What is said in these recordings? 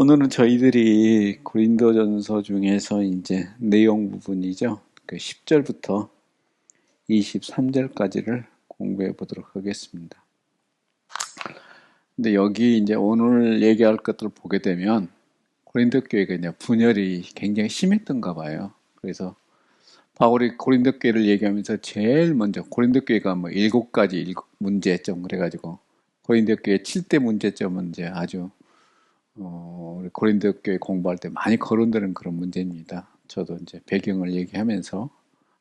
오늘은 저희들이 고린도전서 중에서 이제 내용 부분이죠. 그 10절부터 23절까지를 공부해 보도록 하겠습니다. 근데 여기 이제 오늘 얘기할 것들을 보게 되면 고린도 교회가 이제 분열이 굉장히 심했던가 봐요. 그래서 바울이 고린도 교회를 얘기하면서 제일 먼저 고린도 교회가 뭐 7가지 문제점 그래가지고 고린도 교회 7대 문제점은 이제 아주 우리 고린도 교회 공부할 때 많이 거론되는 그런 문제입니다. 저도 이제 배경을 얘기하면서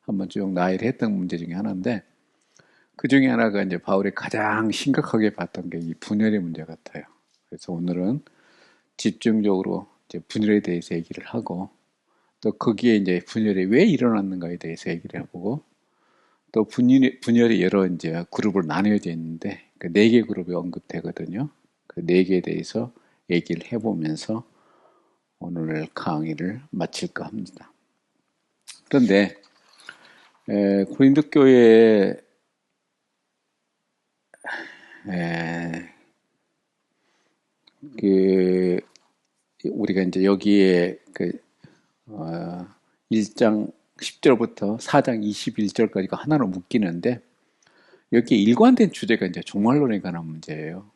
한번 쭉 나열을 했던 문제 중에 하나인데, 그 중에 하나가 이제 바울이 가장 심각하게 봤던 게 이 분열의 문제 같아요. 그래서 오늘은 집중적으로 이제 분열에 대해서 얘기를 하고, 또 거기에 이제 분열이 왜 일어났는가에 대해서 얘기를 해보고, 또 분열이 여러 이제 그룹으로 나뉘어져 있는데, 그 4개 그룹이 언급되거든요. 그 4개에 대해서 얘기를 해보면서 오늘 강의를 마칠까 합니다. 그런데 고린도 교회에 그 우리가 이제 여기에 그 1장 10절부터 4장 21절까지가 하나로 묶이는데, 여기에 일관된 주제가 이제 종말론에 관한 문제예요.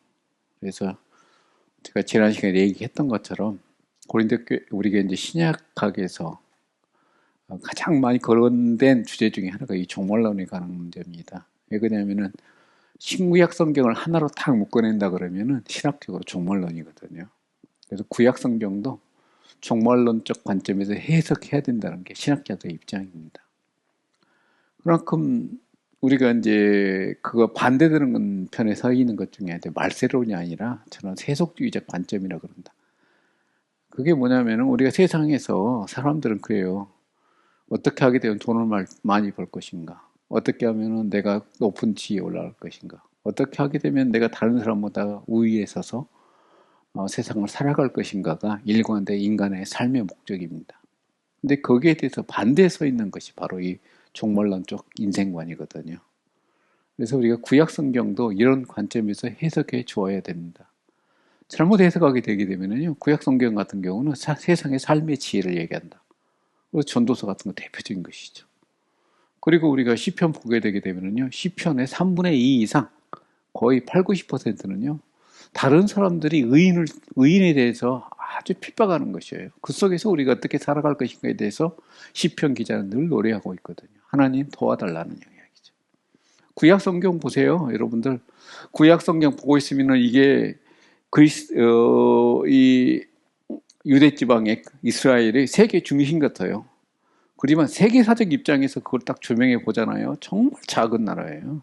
그래서 제가 지난 시간에 얘기했던 것처럼 고린도 교회, 우리가 이제 신약학에서 가장 많이 거론된 주제 중에 하나가 이 종말론에 관한 문제입니다. 왜 그러냐면은 신구약 성경을 하나로 탁 묶어낸다 그러면은 신학적으로 종말론이거든요. 그래서 구약 성경도 종말론적 관점에서 해석해야 된다는 게 신학자들의 입장입니다. 그만큼 우리가 이제 그거 반대되는 편에 서 있는 것 중에 말세론이 아니라 저는 세속주의적 관점이라 그런다. 그게 뭐냐면은 우리가 세상에서 사람들은 그래요. 어떻게 하게 되면 돈을 많이 벌 것인가? 어떻게 하면은 내가 높은 지위에 올라갈 것인가? 어떻게 하게 되면 내가 다른 사람보다 우위에 서서 세상을 살아갈 것인가가 일관된 인간의 삶의 목적입니다. 근데 거기에 대해서 반대에 서 있는 것이 바로 이 종말론 쪽 인생관이거든요. 그래서 우리가 구약 성경도 이런 관점에서 해석해 주어야 됩니다. 잘못 해석하게 되게 되면요, 구약 성경 같은 경우는 세상의 삶의 지혜를 얘기한다. 그리고 전도서 같은 거 대표적인 것이죠. 그리고 우리가 시편 보게 되게 되면요, 시편의 3분의 2 이상, 거의 8, 90%는요, 다른 사람들이 의인에 대해서 아주 핍박하는 것이에요. 그 속에서 우리가 어떻게 살아갈 것인가에 대해서 시편 기자는 늘 노래하고 있거든요. 하나님 도와달라는 이야기죠. 구약 성경 보세요, 여러분들. 구약 성경 보고 있으면 이게 이 유대 지방의 이스라엘의 세계 중심 같아요. 그렇지만 세계사적 입장에서 그걸 딱 조명해 보잖아요. 정말 작은 나라예요.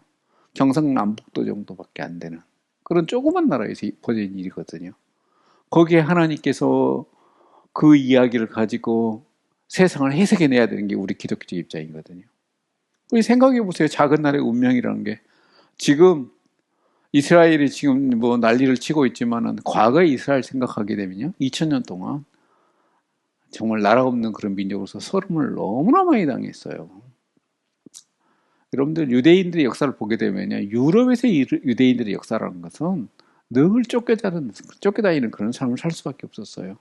경상남북도 정도밖에 안 되는 그런 조그만 나라에서 벌어진 일이거든요. 거기에 하나님께서 그 이야기를 가지고 세상을 해석해내야 되는 게 우리 기독교 입장이거든요. 우리 생각해 보세요. 작은 나라의 운명이라는 게, 지금 이스라엘이 지금 뭐 난리를 치고 있지만은 과거의 이스라엘 생각하게 되면요, 2000년 동안 정말 나라 없는 그런 민족으로서 서름을 너무나 많이 당했어요. 여러분들 유대인들의 역사를 보게 되면요, 유럽에서 유대인들의 역사라는 것은 늘 쫓겨다니는 그런 삶을 살 수밖에 없었어요.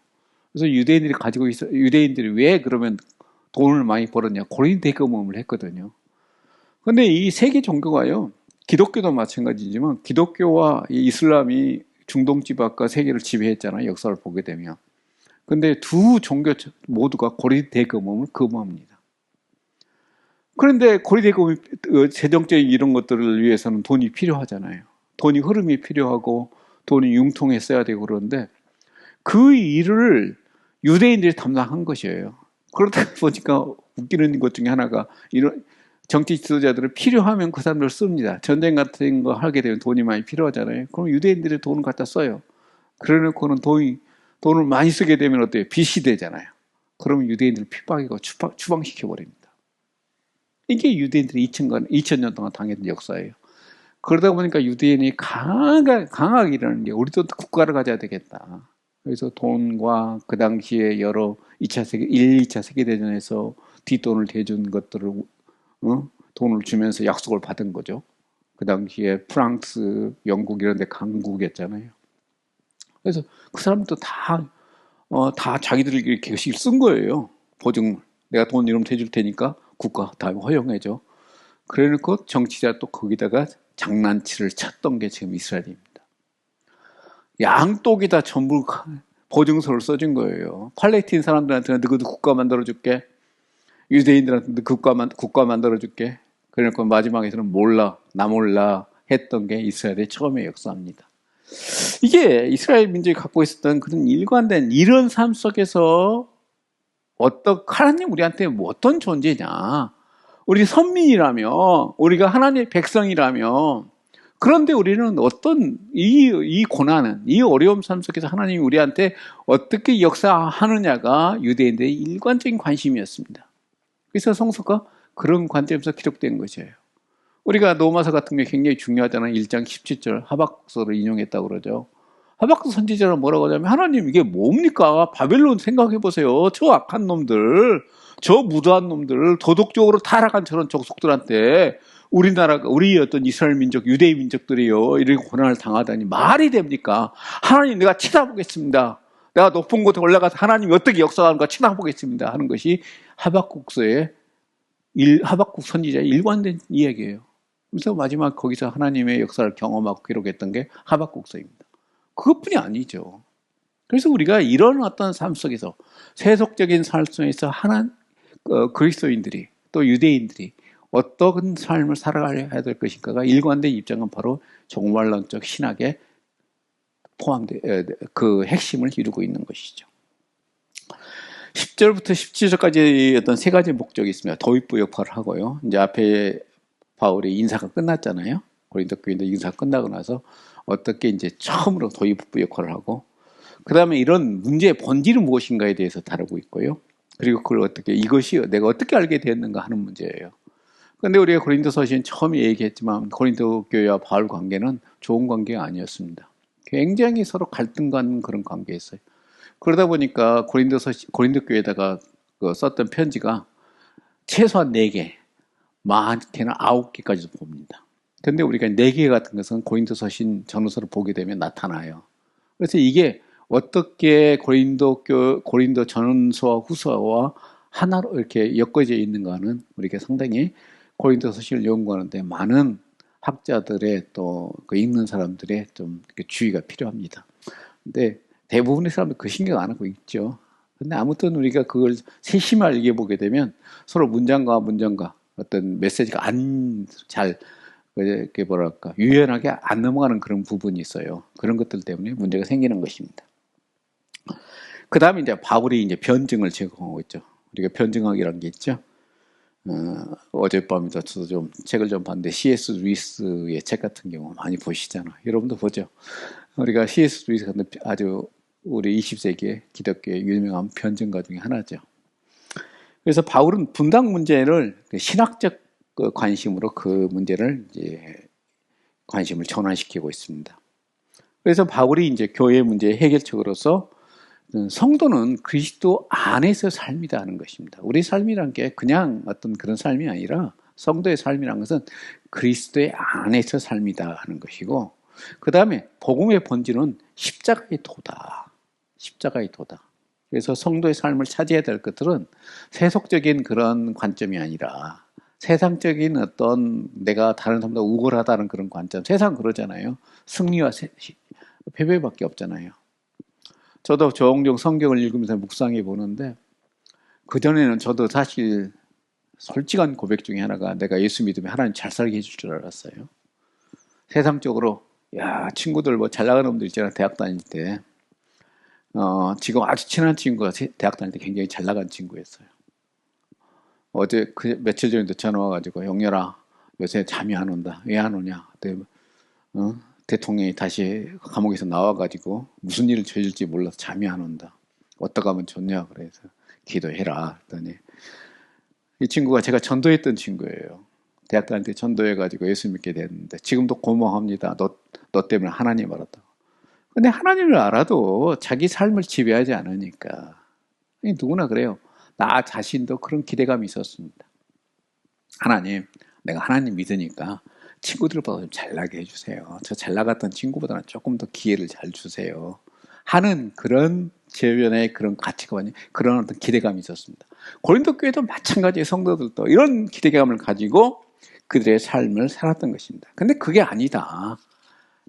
그래서 유대인들이 왜 그러면 돈을 많이 벌었냐, 고린 대금을 했거든요. 근데 이 세계 종교가요, 기독교도 마찬가지지만 기독교와 이 이슬람이 중동 지방과 세계를 지배했잖아요, 역사를 보게 되면. 근데 두 종교 모두가 고리 대금을 거부합니다. 그런데 고리 대금 재정적인 이런 것들을 위해서는 돈이 필요하잖아요. 돈이 흐름이 필요하고 돈이 융통했어야 되고, 그런데 그 일을 유대인들이 담당한 것이에요. 그러다 보니까 웃기는 것 중에 하나가, 이런 정치 지도자들은 필요하면 그 사람들 씁니다. 전쟁 같은 거 하게 되면 돈이 많이 필요하잖아요. 그럼 유대인들이 돈을 갖다 써요. 그래놓고는 돈을 많이 쓰게 되면 어때요? 빚이 되잖아요. 그러면 유대인들 핍박이고 추방시켜버립니다. 이게 유대인들이 2000년 동안 당했던 역사예요. 그러다 보니까 유대인이 강하게 일하는 게, 우리도 국가를 가져야 되겠다. 그래서 돈과 그 당시에 여러 1, 2차 세계대전에서 뒷돈을 대준 것들을, 돈을 주면서 약속을 받은 거죠. 그 당시에 프랑스, 영국 이런 데 강국이었잖아요. 그래서 그 사람도 다 다 자기들이 계획을 쓴 거예요. 보증. 내가 돈 이름 대줄 테니까 국가 다 허용해줘. 그래놓고 정치자 또 거기다가 장난치를 쳤던 게 지금 이스라엘입니다. 양쪽이 다 전부 보증서를 써준 거예요. 팔레스틴 사람들한테는 너희도 국가 만들어줄게. 유대인들한테는 국가 만들어줄게. 그러니까 마지막에서는 몰라, 나 몰라 했던 게 이스라엘의 처음의 역사입니다. 이게 이스라엘 민족이 갖고 있었던 그런 일관된 이런 삶 속에서 하나님 우리한테 어떤 존재냐. 우리 선민이라며, 우리가 하나님의 백성이라며, 그런데 우리는 어떤 이 고난은, 이 어려움 삶 속에서 하나님이 우리한테 어떻게 역사하느냐가 유대인들의 일관적인 관심이었습니다. 그래서 성서가 그런 관점에서 기록된 것이에요. 우리가 로마서 같은 게 굉장히 중요하잖아요. 1장 17절 하박국서를 인용했다고 그러죠. 하박국 선지자는 뭐라고 하냐면 하나님 이게 뭡니까? 바벨론 생각해 보세요. 저 악한 놈들, 저 무도한 놈들, 도덕적으로 타락한 저런 족속들한테 우리나라가 우리 어떤 이스라엘 민족, 유대인 민족들이요 이렇게 고난을 당하다니 말이 됩니까? 하나님 내가 쳐다보겠습니다. 내가 높은 곳에 올라가서 하나님이 어떻게 역사하는가 쳐다보겠습니다 하는 것이 하박국서의 하박국 선지자의 일관된 이야기예요. 그래서 마지막 거기서 하나님의 역사를 경험하고 기록했던 게 하박국서입니다. 그것뿐이 아니죠. 그래서 우리가 이런 어떤 삶 속에서 세속적인 삶 속에서 그리스도인들이 또 유대인들이 어떤 삶을 살아가야 될 것인가가 일관된 입장은 바로 종말론적 신학에 그 핵심을 이루고 있는 것이죠. 10절부터 17절까지 어떤 세 가지 목적이 있습니다. 도입부 역할을 하고요. 이제 앞에 바울의 인사가 끝났잖아요. 고린도 교인들 인사가 끝나고 나서 어떻게 이제 처음으로 도입부 역할을 하고, 그 다음에 이런 문제의 본질은 무엇인가에 대해서 다루고 있고요. 그리고 그걸 이것이 내가 어떻게 알게 되었는가 하는 문제예요. 그런데 우리가 고린도서신 처음에 얘기했지만 고린도 교회와 바울 관계는 좋은 관계가 아니었습니다. 굉장히 서로 갈등 갖는 그런 관계였어요. 그러다 보니까 고린도 교회에다가 썼던 편지가 최소한 4개, 많게는 9개까지도 봅니다. 근데 우리가 4개 같은 것은 고린도서신 전후서를 보게 되면 나타나요. 그래서 이게 어떻게 고린도 전후서와 후서와 하나로 이렇게 엮어져 있는가는 우리가 상당히 고린도서신을 연구하는데 많은 학자들의 또 읽는 사람들의 좀 주의가 필요합니다. 근데 대부분의 사람들 그 신경 안 하고 있죠. 근데 아무튼 우리가 그걸 세심하게 읽어보게 되면 서로 문장과 문장과 어떤 메시지가 이렇게 유연하게 안 넘어가는 그런 부분이 있어요. 그런 것들 때문에 문제가 생기는 것입니다. 그 다음에 이제 바울이 이제 변증을 제공하고 있죠. 우리가 변증학이라는 게 있죠. 어젯밤에도 저도 좀 책을 좀 봤는데 C.S. 루이스의 책 같은 경우 많이 보시잖아요. 여러분도 보죠. 우리가 C.S. 루이스 같은 아주 우리 20세기의 기독교의 유명한 변증가 중에 하나죠. 그래서 바울은 분당 문제를 신학적 관심으로 그 문제를 이제 관심을 전환시키고 있습니다. 그래서 바울이 이제 교회 문제의 해결책으로서 성도는 그리스도 안에서 삶이다 하는 것입니다. 우리 삶이란 게 그냥 어떤 그런 삶이 아니라 성도의 삶이란 것은 그리스도의 안에서 삶이다 하는 것이고, 그 다음에 복음의 본질은 십자가의 도다. 십자가의 도다. 그래서 성도의 삶을 차지해야 될 것들은 세속적인 그런 관점이 아니라 세상적인 어떤 내가 다른 사람보다 우월하다는 그런 관점. 세상 그러잖아요. 승리와 패배밖에 없잖아요. 저도 종종 성경을 읽으면서 묵상해 보는데, 그전에는 저도 사실 솔직한 고백 중에 하나가 내가 예수 믿으면 하나님 잘 살게 해줄 줄 알았어요. 세상적으로 친구들 잘 나가는 놈들 있잖아요. 대학 다닐 때 지금 아주 친한 친구가 대학 다닐 때 굉장히 잘 나간 친구였어요. 어제 며칠 전에도 전화 와가지고 영렬아 요새 잠이 안 온다. 왜 안 오냐? 대통령이 다시 감옥에서 나와가지고 무슨 일을 저질지 몰라서 잠이 안 온다. 어떻게 하면 좋냐? 그래서 기도해라. 그랬더니 이 친구가 제가 전도했던 친구예요. 대학 다닐 때 전도해가지고 예수 믿게 됐는데 지금도 고마워합니다. 너 때문에 하나님 알았다. 근데 하나님을 알아도 자기 삶을 지배하지 않으니까 누구나 그래요. 나 자신도 그런 기대감이 있었습니다. 하나님, 내가 하나님 믿으니까 친구들보다 좀 잘나게 해주세요. 저 잘 나갔던 친구보다는 조금 더 기회를 잘 주세요. 하는 그런 주변에 그런 가치관이, 그런 어떤 기대감이 있었습니다. 고린도 교회도 마찬가지의 성도들도 이런 기대감을 가지고 그들의 삶을 살았던 것입니다. 근데 그게 아니다.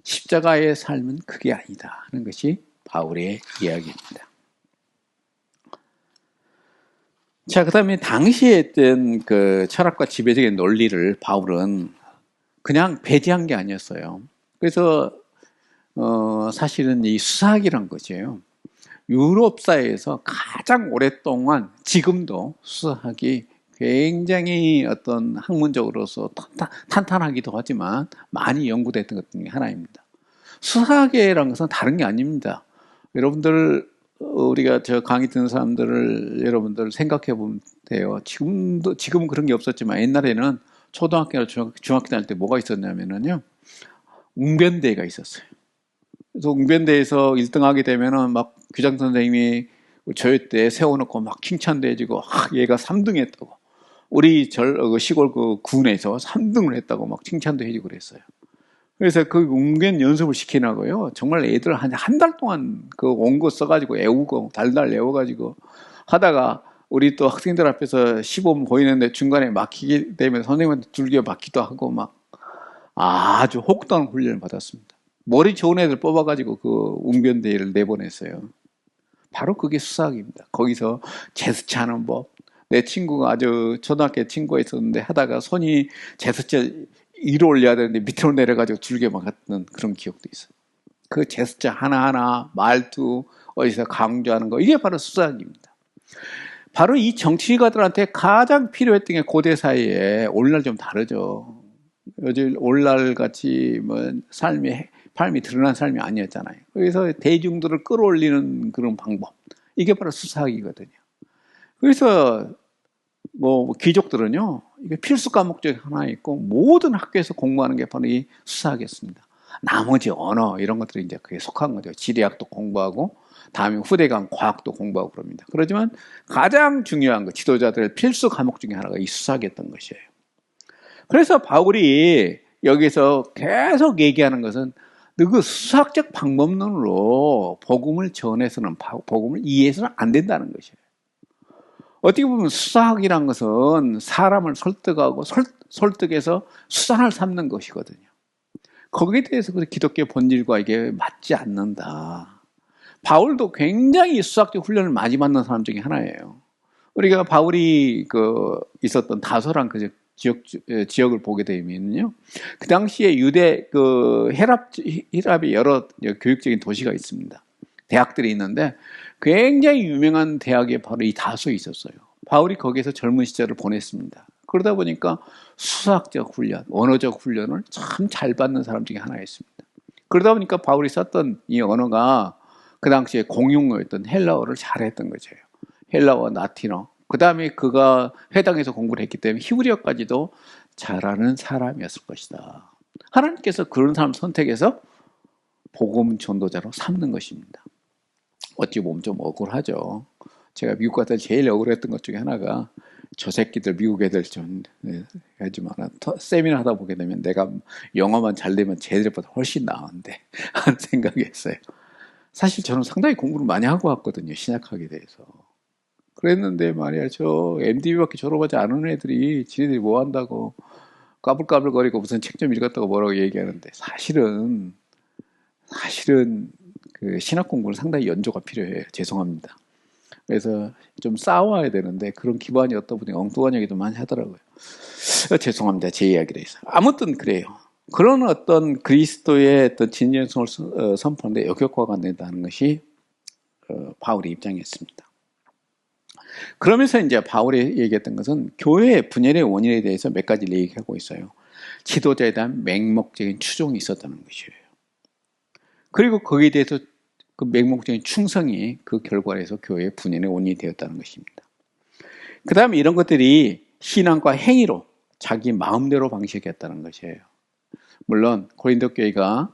십자가의 삶은 그게 아니다 하는 것이 바울의 이야기입니다. 자, 그 다음에 당시에 했던 그 철학과 지배적인 논리를 바울은 그냥 배제한 게 아니었어요. 그래서 사실은 이 수사학이란 것이에요. 유럽사회에서 가장 오랫동안, 지금도 수사학이 굉장히 어떤 학문적으로서 탄탄하기도 하지만 많이 연구됐던 것 중에 하나입니다. 수사학이라는 것은 다른 게 아닙니다. 여러분들, 우리가 저 강의 듣는 사람들을 여러분들 생각해 보면 돼요. 지금은 그런 게 없었지만 옛날에는 초등학교나 중학교 다닐 때 뭐가 있었냐면요. 웅변대회가 있었어요. 그래서 웅변대회에서 1등 하게 되면은 막 규장 선생님이 저희 때 세워놓고 막 칭찬도 해주고, 얘가 3등 했다고. 우리 시골 그 군에서 3등을 했다고 막 칭찬도 해주고 그랬어요. 그래서 그 웅변 연습을 시키나고요. 정말 애들 한 달 동안 그 원고 써가지고 애우고, 달달 애워가지고 하다가 우리 또 학생들 앞에서 시범 보이는데 중간에 막히게 되면 선생님한테 둘겨 맞기도 하고 막 아주 혹독한 훈련을 받았습니다. 머리 좋은 애들 뽑아가지고 그 웅변대회를 내보냈어요. 바로 그게 수사학입니다. 거기서 제스처하는 법. 내 친구가 아주 초등학교 친구가 있었는데 하다가 손이 제스처 위로 올려야 되는데 밑으로 내려가지고 줄게 막았던 그런 기억도 있어요. 그 제스처 하나하나, 말투, 어디서 강조하는 거, 이게 바로 수사학입니다. 바로 이 정치가들한테 가장 필요했던 게 고대 사회에, 오늘날 좀 다르죠. 요즘 오늘날 같이 뭐 삶이 드러난 삶이 아니었잖아요. 그래서 대중들을 끌어올리는 그런 방법, 이게 바로 수사학이거든요. 그래서 뭐 귀족들은요, 이게 필수 과목 중에 하나 있고 모든 학교에서 공부하는 게 바로 이 수사학이었습니다. 나머지 언어 이런 것들이 이제 그게 속한 거죠. 지리학도 공부하고 다음에 후대강 과학도 공부하고 그럽니다. 그렇지만 가장 중요한 거, 지도자들의 필수 과목 중에 하나가 이 수사학이었던 것이에요. 그래서 바울이 여기서 계속 얘기하는 것은 그 수학적 방법론으로 복음을 전해서는, 복음을 이해해서는 안 된다는 것이에요. 어떻게 보면 수사학이란 것은 사람을 설득하고 설득해서 수단을 삼는 것이거든요. 거기에 대해서 기독교의 본질과 이게 맞지 않는다. 바울도 굉장히 수학적 훈련을 많이 받는 사람 중에 하나예요. 우리가 바울이 있었던 다소란 그 지역을 보게 되면요, 그 당시에 유대 헬랍의 여러 교육적인 도시가 있습니다. 대학들이 있는데 굉장히 유명한 대학에 바로 이 다소에 있었어요. 바울이 거기에서 젊은 시절을 보냈습니다. 그러다 보니까 수학적 훈련, 언어적 훈련을 참 잘 받는 사람 중에 하나였습니다. 그러다 보니까 바울이 썼던 이 언어가 그 당시에 공용어였던 헬라어를 잘했던 거죠. 헬라어, 라틴어. 그 다음에 그가 회당에서 공부를 했기 때문에 히브리어까지도 잘하는 사람이었을 것이다. 하나님께서 그런 사람 선택해서 복음 전도자로 삼는 것입니다. 어찌 보면 좀 억울하죠. 제가 미국 갔다 제일 억울했던 것 중에 하나가, 저 새끼들 미국 애들 좀 하지만 세미나 하다 보게 되면 내가 영어만 잘 되면 쟤들보다 훨씬 나은데 하는 생각이 했어요. 사실 저는 상당히 공부를 많이 하고 왔거든요. 신약학에 대해서. 그랬는데 말이야, 저 MDB밖에 졸업하지 않은 애들이 지네들이 뭐 한다고 까불까불거리고 무슨 책 좀 읽었다고 뭐라고 얘기하는데, 사실은 그 신학 공부는 상당히 연조가 필요해요. 죄송합니다. 그래서 좀 싸워야 되는데 그런 기반이 없다 보니 엉뚱한 얘기도 많이 하더라고요. 죄송합니다. 제 이야기를 해서. 아무튼 그래요. 그런 어떤 그리스도의 어떤 진정성을 선포하는데 역효과가 안 된다는 것이 바울의 입장이었습니다. 그러면서 이제 바울이 얘기했던 것은 교회의 분열의 원인에 대해서 몇 가지를 얘기하고 있어요. 지도자에 대한 맹목적인 추종이 있었다는 것이에요. 그리고 거기에 대해서 그 맹목적인 충성이 그 결과로 해서 교회의 분열의 원인이 되었다는 것입니다. 그 다음에 이런 것들이 신앙과 행위로 자기 마음대로 방식했다는 것이에요. 물론 고린도 교회가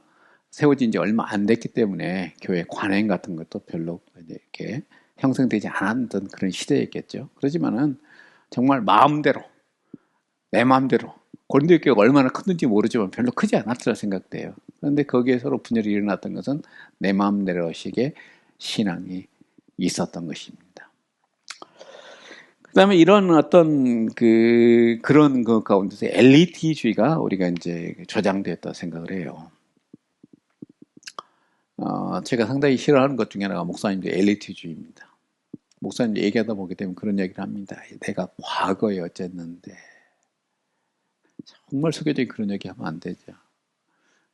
세워진 지 얼마 안 됐기 때문에 교회 관행 같은 것도 별로 이렇게 형성되지 않았던 그런 시대였겠죠. 그렇지만은 정말 마음대로, 내 마음대로, 고린도 교회가 얼마나 컸는지 모르지만 별로 크지 않았으라 생각돼요. 그런데 거기에 서로 분열이 일어났던 것은 내 마음대로식의 신앙이 있었던 것입니다. 그다음에 이런 어떤 그런 것 가운데서 엘리트주의가 우리가 이제 조장되었다 생각을 해요. 제가 상당히 싫어하는 것 중에 하나가 목사님들 엘리트주의입니다. 목사님 얘기하다 보게 되면 그런 얘기를 합니다. 내가 과거에 어쨌는데 정말 속여진 그런 얘기하면 안 되죠.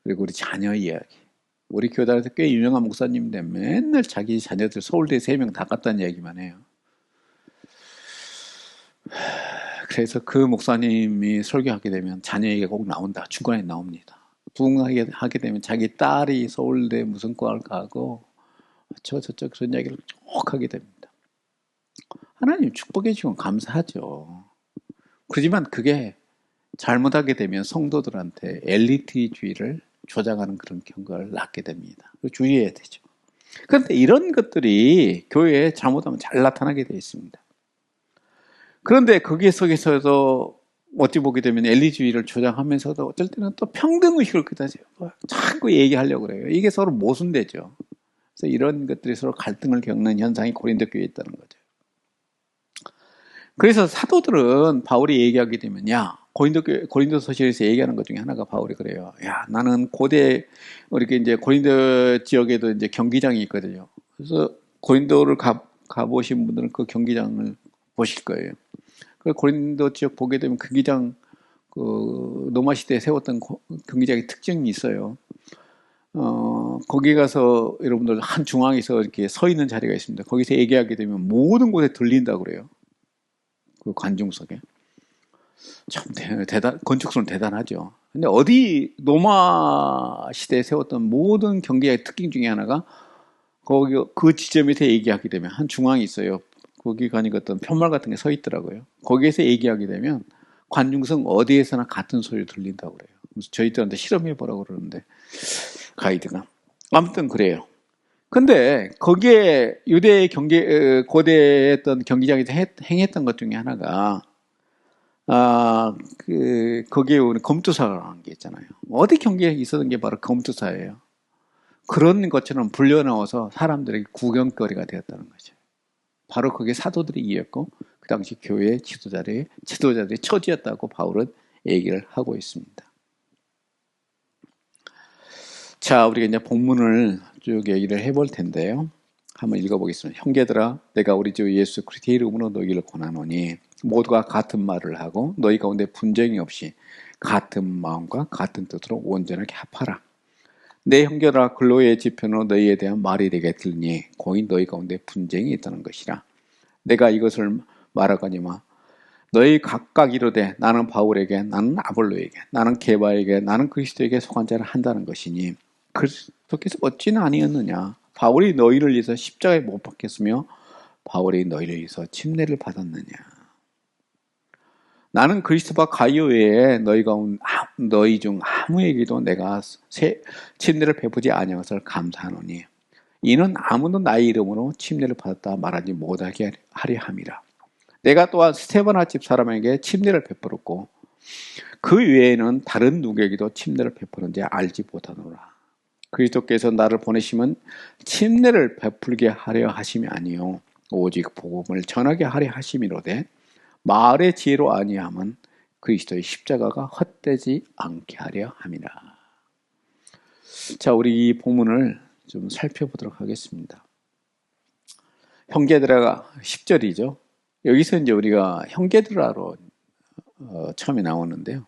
그리고 우리 자녀 이야기. 우리 교단에서 꽤 유명한 목사님인데 맨날 자기 자녀들 서울대 3명 다 갔다는 얘기만 해요. 그래서 그 목사님이 설교하게 되면 자녀 얘기가 꼭 나온다. 중간에 나옵니다. 부흥하게 되면 자기 딸이 서울대 무슨 과를 가고 저쪽 그런 이야기를 쭉 하게 됩니다. 하나님 축복해 주시면 감사하죠. 그렇지만 그게 잘못하게 되면 성도들한테 엘리트주의를 조장하는 그런 경과를 낳게 됩니다. 주의해야 되죠. 그런데 이런 것들이 교회에 잘못하면 잘 나타나게 되어 있습니다. 그런데 거기에 속에서도 어찌 보게 되면 엘리트주의를 조장하면서도 어쩔 때는 또 평등의식을 그다지 자꾸 얘기하려고 그래요. 이게 서로 모순되죠. 그래서 이런 것들이 서로 갈등을 겪는 현상이 고린도 교회에 있다는 거죠. 그래서 사도들은 바울이 얘기하게 되면 고린도 서실에서 얘기하는 것 중에 하나가 바울이 그래요. 나는 고대 이렇게 이제 고린도 지역에도 이제 경기장이 있거든요. 그래서 고린도를 가보신 분들은 그 경기장을 보실 거예요. 그 고린도 지역 보게 되면 경기장 로마 시대에 세웠던 경기장의 특징이 있어요. 거기 가서 여러분들 한 중앙에서 이렇게 서 있는 자리가 있습니다. 거기서 얘기하게 되면 모든 곳에 들린다고 그래요. 그 관중석에. 참 건축수는 대단하죠. 근데 어디 로마 시대에 세웠던 모든 경기의 특징 중에 하나가 거기 그 지점에서 얘기하게 되면 한 중앙이 있어요. 거기 가니까 어떤 편말 같은 게 서 있더라고요. 거기에서 얘기하게 되면 관중석 어디에서나 같은 소리 들린다고 그래요. 그래서 저희들한테 실험해 보라고 그러는데 가이드가 아무튼 그래요. 근데 거기에 유대 고대 어떤 경기장에서 행했던 것 중에 하나가 거기에 우리 검투사라는 게 있잖아요. 어디 경기에 있었던 게 바로 검투사예요. 그런 것처럼 불려나와서 사람들에게 구경거리가 되었다는 거죠. 바로 그게 사도들이 이었고 그 당시 교회의 지도자들의 처지였다고 바울은 얘기를 하고 있습니다. 자, 우리가 이제 본문을 쭉 얘기를 해볼 텐데요. 한번 읽어보겠습니다. 형제들아, 내가 우리 주 예수 그리스도의 이름으로 너희를 권하노니 모두가 같은 말을 하고 너희 가운데 분쟁이 없이 같은 마음과 같은 뜻으로 온전하게 합하라. 내 형제라 근로의 지편으로 너희에 대한 말이 되게 들니 고인 너희 가운데 분쟁이 있다는 것이라. 내가 이것을 말하거니와 너희 각각 이르되 나는 바울에게, 나는 아볼로에게, 나는 게바에게, 나는 그리스도에게 속한 자를 한다는 것이니 그리스도께서 어찌나 아니었느냐. 바울이 너희를 위해서 십자가에 못 박혔으며 바울이 너희를 위해서 침례를 받았느냐. 나는 그리스도와 가이오 외에 너희 중 아무에게도 내가 침례를 베푸지 아니한 것을 감사하노니 이는 아무도 나의 이름으로 침례를 받았다 말하지 못하게 하려 함이라. 내가 또한 스테바나 집 사람에게 침례를 베풀었고 그 외에는 다른 누구에게도 침례를 베푸는지 알지 못하노라. 그리스도께서 나를 보내시면 침례를 베풀게 하려 하심이 아니요 오직 복음을 전하게 하려 하심이로되 말의 지혜로 아니함은 그리스도의 십자가가 헛되지 않게 하려 함이라. 자, 우리 이 본문을 좀 살펴보도록 하겠습니다. 형제들아 10절이죠. 여기서 이제 우리가 형제들아로 처음에 나오는데요.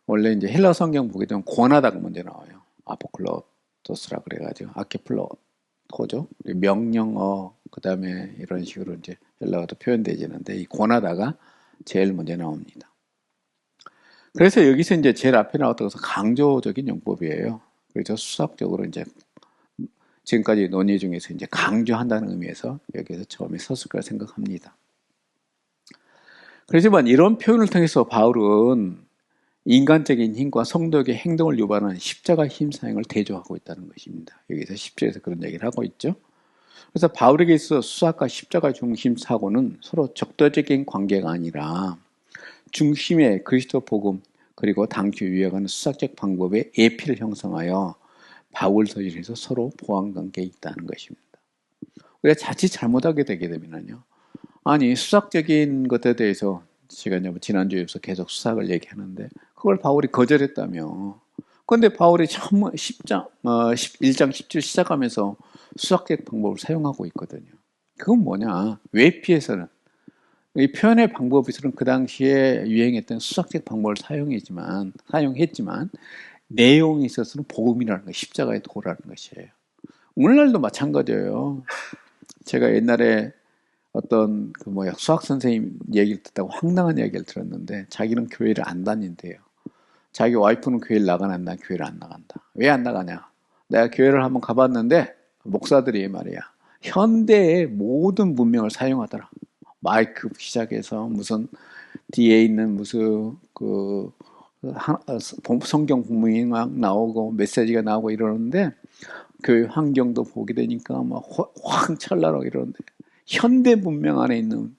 원래 이제 헬라 성경 보게 되면 권하다가 먼저 나와요. 아포클로토스라 그래가지고 아케플로토죠. 명령어 그다음에 이런 식으로 이제 헬라어도 표현되지는데 이 권하다가 제일 먼저 나옵니다. 그래서 여기서 이제 제일 앞에 나왔던 것은 강조적인 용법이에요. 그래서 수학적으로 이제 지금까지 논의 중에서 이제 강조한다는 의미에서 여기서 처음에 썼을 거라 생각합니다. 그렇지만 이런 표현을 통해서 바울은 인간적인 힘과 성도의 행동을 유발하는 십자가 힘사용을 대조하고 있다는 것입니다. 여기서 10절에서 그런 얘기를 하고 있죠. 그래서 바울에게 있어 수학과 십자가 중심 사고는 서로 적대적인 관계가 아니라 중심의 그리스도 복음 그리고 당시 유행하는 수학적 방법의 에피를 형성하여 바울 서신에서 서로 보완관계에 있다는 것입니다. 우리가 자칫 잘못하게 되게 되면요. 아니, 수학적인 것에 대해서 제가 이제 지난주에서 계속 수학을 얘기하는데 그걸 바울이 거절했다며. 그런데 바울이 처음 1장 10절 시작하면서 수학적 방법을 사용하고 있거든요. 그건 뭐냐? 외피에서는 이 표현의 방법에서는 그 당시에 유행했던 수학적 방법을 사용했지만 내용에 있어서는 복음이라는 것, 십자가의 도라는 것이에요. 오늘날도 마찬가지예요. 제가 옛날에 어떤 수학 선생님 얘기를 듣다가 황당한 이야기를 들었는데 자기는 교회를 안 다닌대요. 자기 와이프는 교회를 나가는데 난 교회를 안 나간다. 왜 안 나가냐? 내가 교회를 한번 가봤는데 목사들이 말이야. 현대의 모든 문명을 사용하더라. 마이크 시작해서 무슨 뒤에 있는 무슨 성경 본문이 막 나오고 메시지가 나오고 이러는데 교회 환경도 보게 되니까 막 황찰나라고 이러는데 현대 문명 안에 있는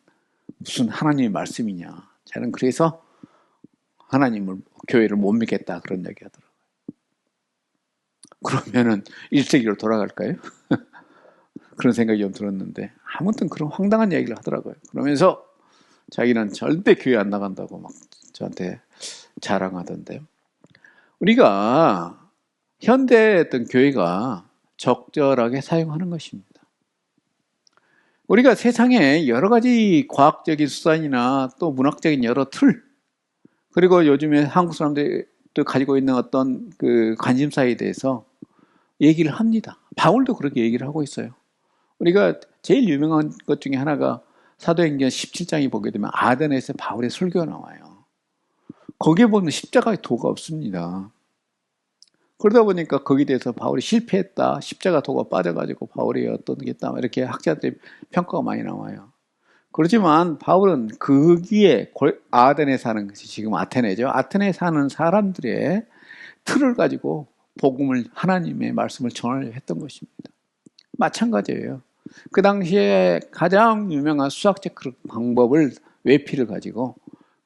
무슨 하나님의 말씀이냐. 저는 그래서 하나님을 교회를 못 믿겠다 그런 얘기 하더라고요. 그러면은 1세기로 돌아갈까요? 그런 생각이 좀 들었는데 아무튼 그런 황당한 얘기를 하더라고요. 그러면서 자기는 절대 교회 안 나간다고 막 저한테 자랑하던데요. 우리가 현대의 어떤 교회가 적절하게 사용하는 것입니다. 우리가 세상에 여러 가지 과학적인 수단이나 또 문학적인 여러 틀, 그리고 요즘에 한국 사람들이 가지고 있는 어떤 그 관심사에 대해서 얘기를 합니다. 바울도 그렇게 얘기를 하고 있어요. 우리가 제일 유명한 것 중에 하나가 사도행전 17장에 보게 되면 아덴에서 바울의 설교가 나와요. 거기에 보면 십자가의 도가 없습니다. 그러다 보니까 거기에 대해서 바울이 실패했다, 십자가 도가 빠져가지고 바울이 어떤 게 있다, 이렇게 학자들의 평가가 많이 나와요. 그렇지만 바울은 거기에 아덴에 사는 것이 지금 아테네죠. 아테네에 사는 사람들의 틀을 가지고 복음을, 하나님의 말씀을 전했던 것입니다. 마찬가지예요. 그 당시에 가장 유명한 수학적 방법을 외피를 가지고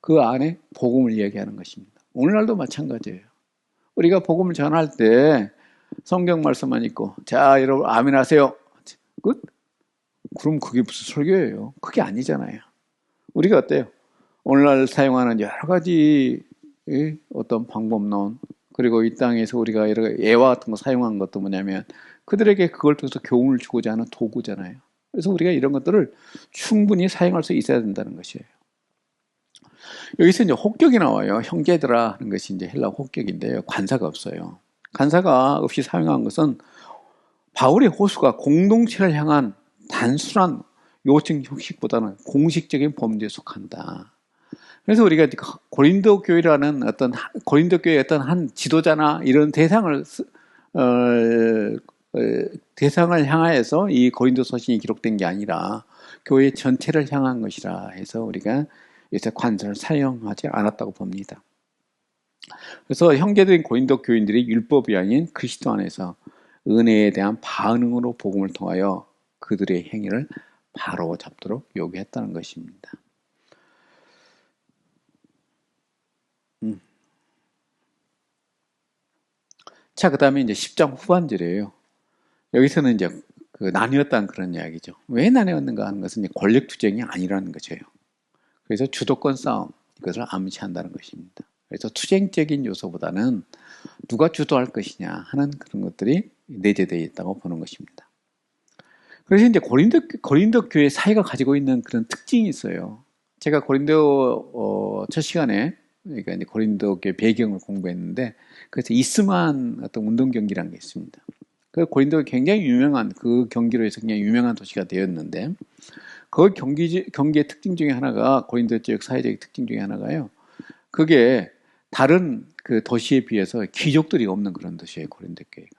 그 안에 복음을 얘기하는 것입니다. 오늘날도 마찬가지예요. 우리가 복음을 전할 때 성경 말씀만 읽고 자 여러분 아멘 하세요. 끝? 그럼 그게 무슨 설교예요? 그게 아니잖아요. 우리가 어때요? 오늘날 사용하는 여러 가지 어떤 방법론, 그리고 이 땅에서 우리가 여러 예화 같은 거 사용한 것도 뭐냐면 그들에게 그걸 통해서 교훈을 주고자 하는 도구잖아요. 그래서 우리가 이런 것들을 충분히 사용할 수 있어야 된다는 것이에요. 여기서 이제 혹격이 나와요. 형제들아 하는 것이 이제 헬라 혹격인데요. 관사가 없어요. 관사가 없이 사용한 것은 바울의 호수가 공동체를 향한 단순한 요청 형식보다는 공식적인 범죄에 속한다. 그래서 우리가 고린도 교회라는 고린도 교회의 어떤 한 지도자나 이런 대상을 향하여서 이 고린도 서신이 기록된 게 아니라 교회 전체를 향한 것이라 해서 우리가 요새 관사를 사용하지 않았다고 봅니다. 그래서 형제들인 고린도 교인들이 율법이 아닌 그리스도 안에서 은혜에 대한 반응으로 복음을 통하여 그들의 행위를 바로 잡도록 요구했다는 것입니다. 자, 그 다음에 이제 10장 후반절이에요. 여기서는 이제 나뉘었다는 그런 이야기죠. 왜 나뉘었는가 하는 것은 이제 권력 투쟁이 아니라는 거죠. 그래서 주도권 싸움, 이것을 암시한다는 것입니다. 그래서 투쟁적인 요소보다는 누가 주도할 것이냐 하는 그런 것들이 내재되어 있다고 보는 것입니다. 그래서 이제 고린도 교회 사회가 가지고 있는 그런 특징이 있어요. 제가 고린도 첫 시간에 그러니까 이제 고린도 교회 배경을 공부했는데 그래서 이스만 어떤 운동 경기라는 게 있습니다. 그 고린도가 굉장히 유명한 그 경기로 해서 굉장히 유명한 도시가 되었는데 그 경기의 특징 중에 하나가 고린도 지역 사회적인 특징 중에 하나가요. 그게 다른 그 도시에 비해서 귀족들이 없는 그런 도시예요. 고린도 교회가.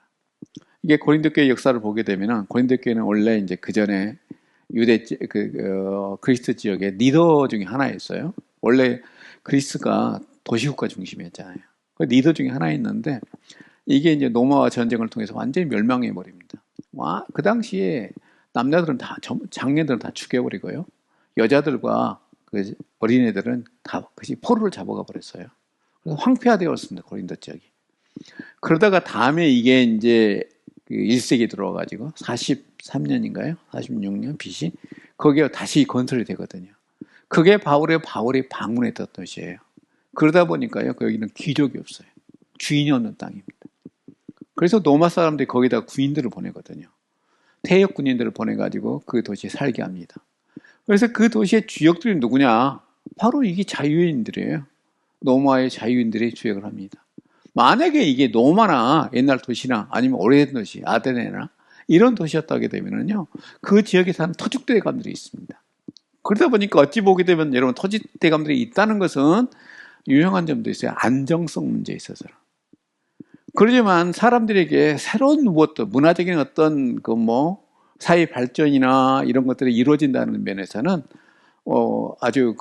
이게 고린도 교회 역사를 보게 되면은 고린도 교회는 원래 이제 그 전에 그리스 지역의 리더 중에 하나였어요. 원래 그리스가 도시국가 중심이었잖아요. 그 리더 중에 하나였는데 이게 이제 로마와 전쟁을 통해서 완전히 멸망해 버립니다. 와, 그 당시에 남자들은 다 장녀들은 다 죽여버리고요. 여자들과 그 어린애들은 다 그것이 포로를 잡아가 버렸어요. 그래서 황폐화되었습니다. 고린도 지역이. 그러다가 다음에 이게 이제 1세기 들어와가지고 43년인가요? 46년 BC? 거기에 다시 건설이 되거든요. 그게 바울이 방문했던 도시예요. 그러다 보니까요, 거기는 귀족이 없어요. 주인이 없는 땅입니다. 그래서 로마 사람들이 거기다 군인들을 보내거든요. 퇴역 군인들을 보내가지고 그 도시에 살게 합니다. 그래서 그 도시의 주역들이 누구냐? 바로 이게 자유인들이에요. 로마의 자유인들이 주역을 합니다. 만약에 이게 로마나 옛날 도시나 아니면 오래된 도시, 아테네나 이런 도시였다게 되면은요, 그 지역에 사는 터줏대감들이 있습니다. 그러다 보니까 어찌 보게 되면 여러분 터줏대감들이 있다는 것은 유용한 점도 있어요. 안정성 문제에 있어서. 그러지만 사람들에게 새로운 무엇도 문화적인 어떤 사회 발전이나 이런 것들이 이루어진다는 면에서는 아주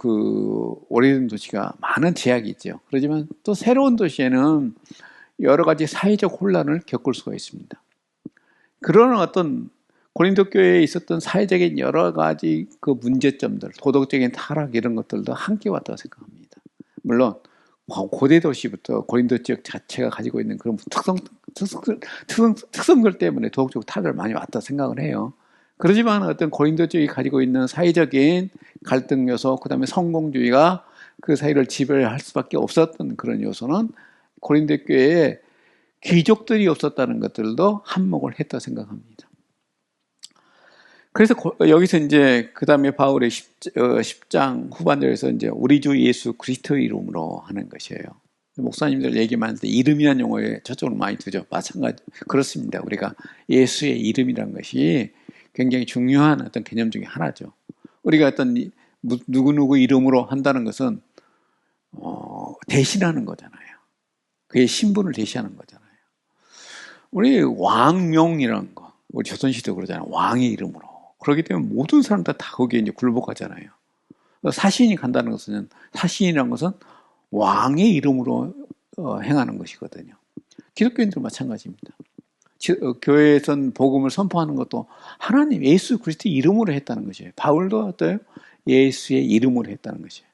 오래된 도시가 많은 제약이 있죠. 그렇지만 또 새로운 도시에는 여러 가지 사회적 혼란을 겪을 수가 있습니다. 그런 어떤 고린도 교회에 있었던 사회적인 여러 가지 그 문제점들, 도덕적인 타락 이런 것들도 함께 왔다고 생각합니다. 물론 고대 도시부터 고린도 지역 자체가 가지고 있는 그런 특성들 때문에 도덕적 타락을 많이 왔다 생각을 해요. 그렇지만 어떤 고린도 지역이 가지고 있는 사회적인 갈등 요소, 그 다음에 성공주의가 그 사회를 지배할 수밖에 없었던 그런 요소는 고린도 교회에 귀족들이 없었다는 것들도 한몫을 했다 생각합니다. 그래서 여기서 이제 그 다음에 바울의 10장 후반절에서 이제 우리 주 예수 그리스도의 이름으로 하는 것이에요. 목사님들 얘기 많을 때 이름이라는 용어에 저쪽으로 많이 두죠. 마찬가지 그렇습니다. 우리가 예수의 이름이라는 것이 굉장히 중요한 어떤 개념 중에 하나죠. 우리가 어떤 누구누구 이름으로 한다는 것은 대신하는 거잖아요. 그의 신분을 대신하는 거잖아요. 우리 왕명이라는 거, 우리 조선시대 그러잖아요. 왕의 이름으로. 그렇기 때문에 모든 사람들 다 거기에 이제 굴복하잖아요. 사신이 간다는 것은, 사신이라는 것은 왕의 이름으로 행하는 것이거든요. 기독교인들은 마찬가지입니다. 교회에선 복음을 선포하는 것도 하나님 예수 그리스도의 이름으로 했다는 것이에요. 바울도 어때요? 예수의 이름으로 했다는 것이에요.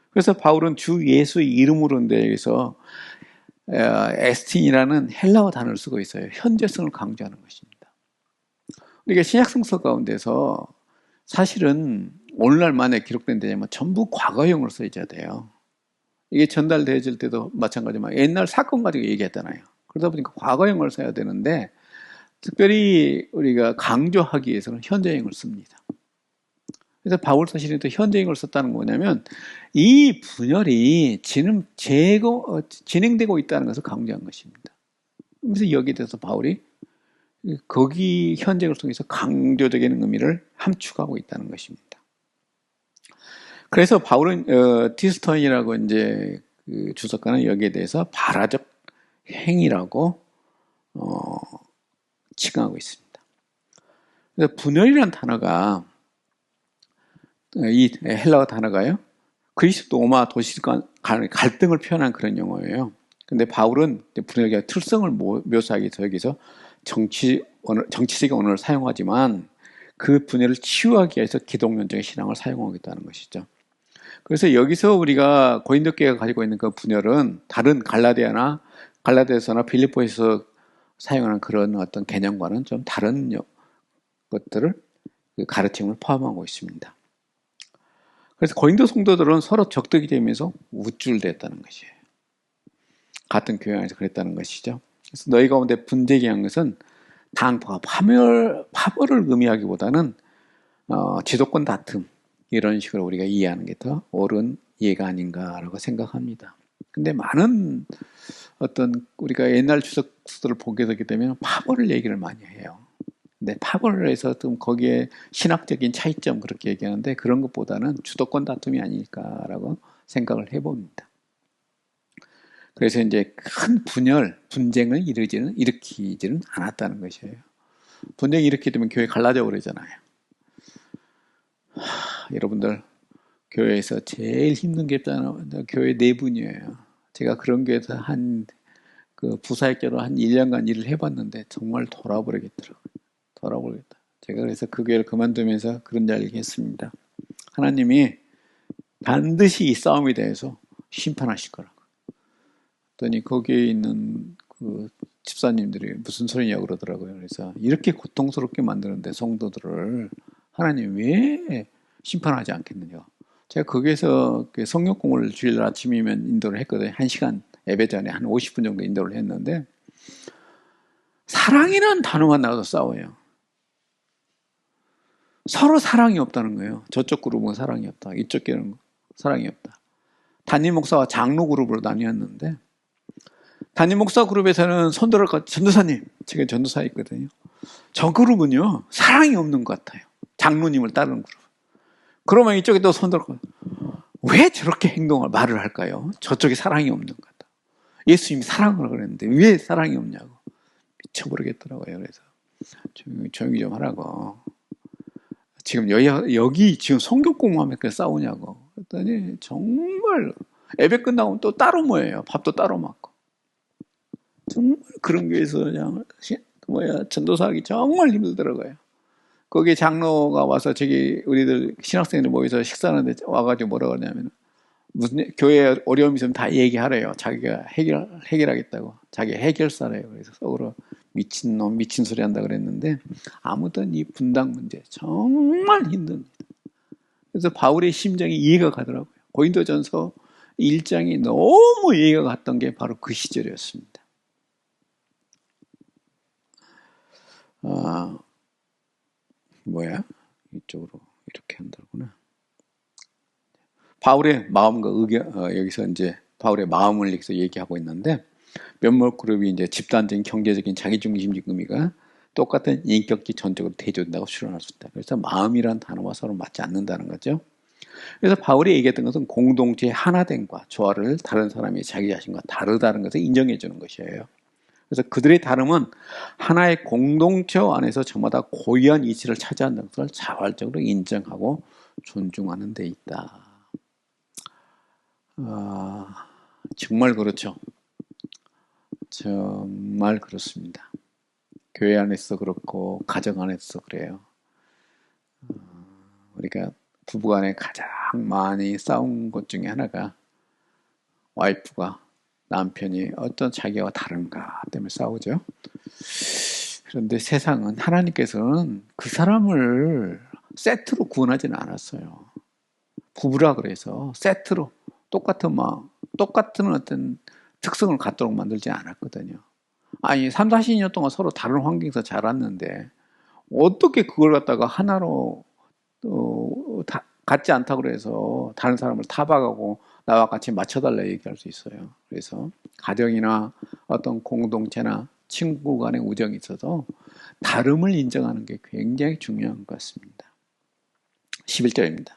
그래서 바울은 주 예수의 이름으로 대해서 에스틴이라는 헬라어 단어를 쓰고 있어요. 현재성을 강조하는 것입니다. 우리가 신약성서 가운데서 사실은 오늘날 만에 기록된 데냐면 전부 과거형으로 써있어야 돼요. 이게 전달되어질 때도 마찬가지지만 옛날 사건 가지고 얘기했잖아요. 그러다 보니까 과거형을 써야 되는데 특별히 우리가 강조하기 위해서는 현재형을 씁니다. 그래서 바울 사실은 또 현재형을 썼다는 건 뭐냐면 이 분열이 지금 진행되고 있다는 것을 강조한 것입니다. 그래서 여기에 대해서 바울이 거기 현재형을 통해서 강조적인 의미를 함축하고 있다는 것입니다. 그래서 바울은 티스턴이라고 이제 그 주석가는 여기에 대해서 발화적 행위라고 칭하고 있습니다. 그래서 분열이라는 단어가 이 헬라어 단어가요. 그리스 로마 도시 간 갈등을 표현한 그런 용어예요. 근데 바울은 분열의 특성을 묘사하기 위해서 여기서 정치적인 언어를 사용하지만 그 분열을 치유하기 위해서 기독론적인 신앙을 사용하겠다는 것이죠. 그래서 여기서 우리가 고린도 교회가 가지고 있는 그 분열은 다른 갈라디아서나 빌립보에서 사용하는 그런 어떤 개념과는 좀 다른 것들을 가르침을 포함하고 있습니다. 그래서 고린도 성도들은 서로 적덕이 되면서 우쭐댔다는 것이에요. 같은 교회 안에서 그랬다는 것이죠. 그래서 너희 가운데 분쟁이 한 것은 당파, 파벌을 의미하기보다는 지도권 다툼 이런 식으로 우리가 이해하는 게 더 옳은 이해가 아닌가라고 생각합니다. 근데 많은 어떤 우리가 옛날 주석들을 보게 되게 되면 파벌을 얘기를 많이 해요. 근데 파벌을 해서 좀 거기에 신학적인 차이점 그렇게 얘기하는데 그런 것보다는 주도권 다툼이 아닐까라고 생각을 해봅니다. 그래서 이제 큰 분쟁을 일으키지는 않았다는 것이에요. 분쟁이 이렇게 되면 교회 갈라져 버리잖아요. 여러분들 교회에서 제일 힘든 게 교회 내분이에요. 제가 그런 교회에서 부사역자로 한 1년간 일을 해봤는데 정말 돌아버리겠더라고요. 돌아버리겠다. 제가 그래서 그 교회를 그만두면서 그런 이야기를 했습니다. 하나님이 반드시 이 싸움에 대해서 심판하실 거라고. 그랬더니 거기에 있는 그 집사님들이 무슨 소리냐 그러더라고요. 그래서 이렇게 고통스럽게 만드는데 성도들을 하나님 왜 심판하지 않겠느냐. 제가 거기에서 성경 공부를 주일 아침이면 인도를 했거든요. 1시간 예배 전에 한 50분 정도 인도를 했는데 사랑이라는 단어만 나와도 싸워요. 서로 사랑이 없다는 거예요. 저쪽 그룹은 사랑이 없다. 이쪽 교회는 사랑이 없다. 담임 목사와 장로 그룹으로 나뉘었는데 담임 목사 그룹에서는 손들어 전도사님, 제가 전도사 있거든요. 저 그룹은요 사랑이 없는 것 같아요. 장로님을 따르는 그룹. 그러면 이쪽에 또 손들어 왜 저렇게 말을 할까요? 저쪽에 사랑이 없는 것 같다. 예수님이 사랑을 그랬는데 왜 사랑이 없냐고 미쳐버리겠더라고요. 그래서 조용히 좀 하라고. 지금 여기 지금 성경 공부하면서 싸우냐고. 그랬더니 정말 예배 끝나고 또 따로 모여요. 밥도 따로 먹고. 정말 그런 교회에서 그냥 전도사하기 정말 힘들더라고요. 거기에 장로가 와서 저기 우리들 신학생들 모여서 식사하는데 와가지고 뭐라 그러냐면 무슨 교회에 어려움이 있으면 다 얘기하래요. 자기가 해결하겠다고. 자기 해결사래요. 그래서 속으로 미친놈 미친 소리 한다 그랬는데 아무튼 이 분당 문제 정말 힘듭니다. 그래서 바울의 심정이 이해가 가더라고요. 고린도전서 1장이 너무 이해가 갔던 게 바로 그 시절이었습니다. 이쪽으로 이렇게 한다구나. 바울의 마음과 의견, 여기서 이제 바울의 마음을 여기서 얘기하고 있는데, 몇몇 그룹이 이제 집단적인 경제적인 자기중심적 의미가 똑같은 인격적 전적으로 대조된다고 추론할 수 있다. 그래서 마음이란 단어와 서로 맞지 않는다는 거죠. 그래서 바울이 얘기했던 것은 공동체의 하나됨과 조화를 다른 사람이 자기 자신과 다르다는 것을 인정해 주는 것이에요. 그래서 그들의 다름은 하나의 공동체 안에서 저마다 고유한 이치를 차지한다는 것을 자발적으로 인정하고 존중하는 데 있다. 정말 그렇죠. 정말 그렇습니다. 교회 안에서 그렇고 가정 안에서 그래요. 우리가 부부간에 가장 많이 싸운 것 중에 하나가 와이프가 남편이 어떤 자기와 다른가 때문에 싸우죠. 그런데 세상은 하나님께서는 그 사람을 세트로 구원하지는 않았어요. 부부라 그래서 세트로 똑같은 마음, 똑같은 어떤 특성을 갖도록 만들지 않았거든요. 아니 3, 40년 동안 서로 다른 환경에서 자랐는데 어떻게 그걸 갖다가 하나로 같지 않다고 해서 다른 사람을 타박하고 나와 같이 맞춰달라 얘기할 수 있어요. 그래서 가정이나 어떤 공동체나 친구 간의 우정이 있어서 다름을 인정하는 게 굉장히 중요한 것 같습니다. 11절입니다.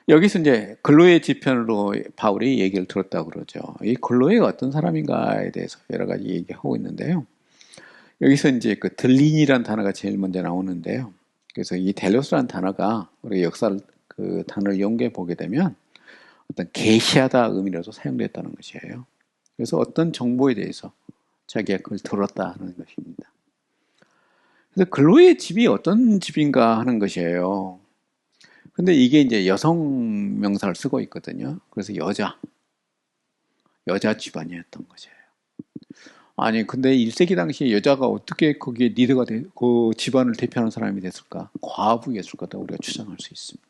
여기서 이제 근로의 지편으로 바울이 얘기를 들었다고 그러죠. 이 근로의가 어떤 사람인가에 대해서 여러 가지 얘기하고 있는데요. 여기서 이제 그 들린이라는 단어가 제일 먼저 나오는데요. 그래서 이 델로스라는 단어가 우리 역사를 그 단어를 연구해 보게 되면 어떤 계시하다 의미로도 사용됐다는 것이에요. 그래서 어떤 정보에 대해서 자기가 그걸 들었다 하는 것입니다. 그래서 근로의 집이 어떤 집인가 하는 것이에요. 근데 이게 이제 여성 명사를 쓰고 있거든요. 그래서 여자 집안이었던 것이에요. 아니 근데 1세기 당시에 여자가 어떻게 거기에 리더가 그 집안을 대표하는 사람이 됐을까? 과부였을 거다 우리가 추정할 수 있습니다.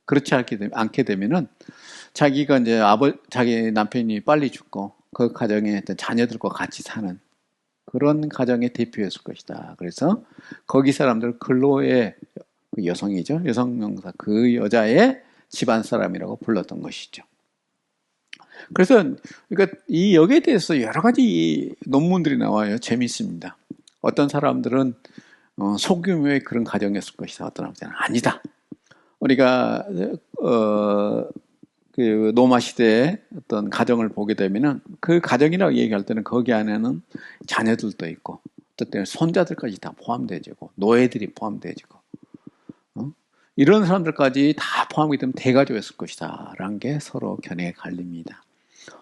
그렇지 않게 되면은 자기가 이제 자기 남편이 빨리 죽고 그 가정에 어떤 자녀들과 같이 사는 그런 가정의 대표였을 것이다. 그래서 거기 사람들 근로의 그 여성이죠. 여성 명사 그 여자의 집안 사람이라고 불렀던 것이죠. 그래서 그러니까 이 여기에 대해서 여러 가지 논문들이 나와요. 재미있습니다. 어떤 사람들은 소규모의 그런 가정이었을 것이다. 어떤 사람들은 아니다. 우리가 그 로마 시대의 어떤 가정을 보게 되면은 그 가정이라고 얘기할 때는 거기 안에는 자녀들도 있고 어떤 때는 손자들까지 다 포함되지고 노예들이 포함되지고 이런 사람들까지 다 포함이 되면 대가족이었을 것이다 라는 게 서로 견해가 갈립니다.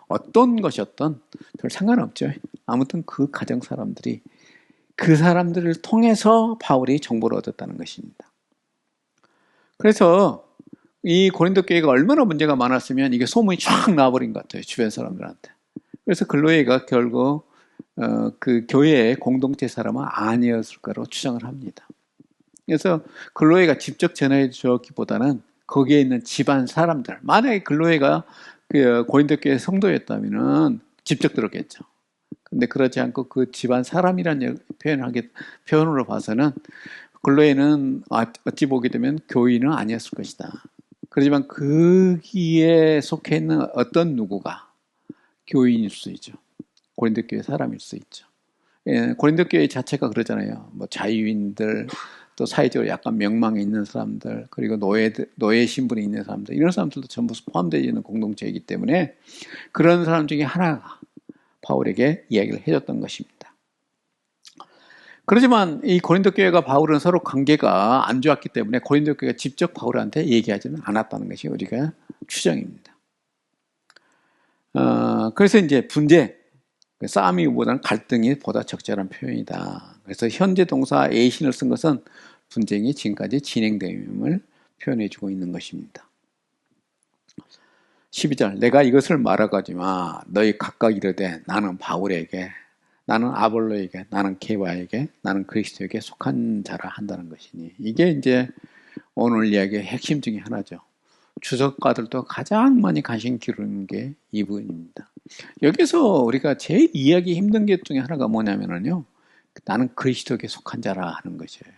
어떤 것이었던 별 상관없죠. 아무튼 그 가정 사람들이 그 사람들을 통해서 바울이 정보를 얻었다는 것입니다. 그래서 이 고린도 교회가 얼마나 문제가 많았으면 이게 소문이 쫙 나와버린 것 같아요. 주변 사람들한테. 그래서 근로회가 결국 그 교회의 공동체 사람은 아니었을 거라고 추정을 합니다. 그래서 글로에가 직접 전해 주었기보다는 거기에 있는 집안 사람들, 만약에 글로에가 그 고린도 교회 성도였다면은 직접 들었겠죠. 근데 그렇지 않고 그 집안 사람이라는 표현으로 봐서는 글로에는 어찌 보게 되면 교인은 아니었을 것이다. 그렇지만 거기에 속해 있는 어떤 누구가 교인일 수 있죠. 고린도 교회 사람일 수 있죠. 예, 고린도 교회 자체가 그러잖아요. 뭐 자유인들, 또 사회적으로 약간 명망이 있는 사람들, 그리고 노예 신분이 있는 사람들, 이런 사람들도 전부 포함되어 있는 공동체이기 때문에 그런 사람 중에 하나가 바울에게 이야기를 해줬던 것입니다. 그렇지만 이 고린도 교회가 바울은 서로 관계가 안 좋았기 때문에 고린도 교회가 직접 바울한테 얘기하지는 않았다는 것이 우리가 추정입니다. 그래서 이제 분쟁, 싸움이보다는 갈등이 보다 적절한 표현이다. 그래서 현재 동사 A신을 쓴 것은 분쟁이 지금까지 진행됨을 표현해주고 있는 것입니다. 12절, 내가 이것을 말하거니와 너희 각각 이르되 나는 바울에게, 나는 아볼로에게, 나는 게바에게, 나는 그리스도에게 속한 자라 한다는 것이니, 이게 이제 오늘 이야기의 핵심 중에 하나죠. 주석가들도 가장 많이 관심 기울이는 게 이 부분입니다. 여기서 우리가 제일 이해하기 힘든 게 중에 하나가 뭐냐면요, 나는 그리스도에게 속한 자라 하는 것이에요.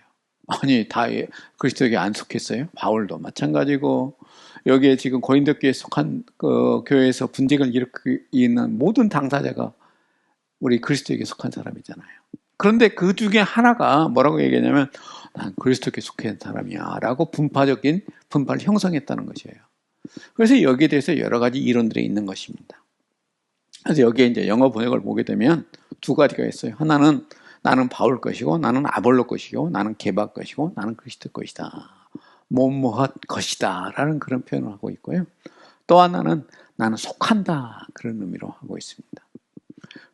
아니, 다 그리스도에게 안 속했어요? 바울도 마찬가지고, 여기에 지금 고린도 교회에 속한 그 교회에서 분쟁을 일으키는 모든 당사자가 우리 그리스도에게 속한 사람이잖아요. 그런데 그 중에 하나가 뭐라고 얘기하냐면, 난 그리스도에게 속한 사람이야 라고 분파를 형성했다는 것이에요. 그래서 여기에 대해서 여러 가지 이론들이 있는 것입니다. 그래서 여기에 이제 영어 번역을 보게 되면 두 가지가 있어요. 하나는 나는 바울 것이고, 나는 아볼로 것이고, 나는 게바 것이고, 나는 그리스도 것이다. 뭐뭐한 것이다 라는 그런 표현을 하고 있고요. 또 하나는 나는 속한다, 그런 의미로 하고 있습니다.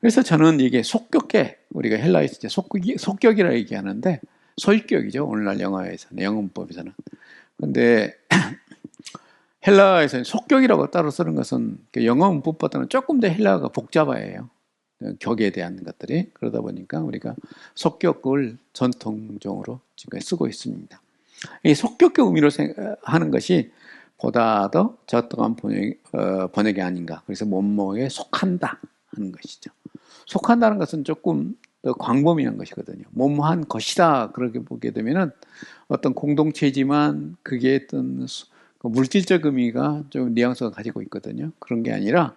그래서 저는 이게 속격계, 우리가 헬라에서 이제 속격이라 얘기하는데 소유격이죠. 오늘날 영어에서는, 영어문법에서는. 근데 헬라에서는 속격이라고 따로 쓰는 것은 영어 문법보다는 조금 더 헬라어가 복잡해요. 격에 대한 것들이. 그러다 보니까 우리가 속격을 전통적으로 지금 쓰고 있습니다. 이 속격의 의미로 하는 것이 보다 더 적당한 번역이 아닌가. 그래서 뭐뭐에 속한다 하는 것이죠. 속한다는 것은 조금 더 광범위한 것이거든요. 뭐뭐한 것이다 그렇게 보게 되면은 어떤 공동체지만 그게 어떤 물질적 의미가 좀 뉘앙스가 가지고 있거든요. 그런 게 아니라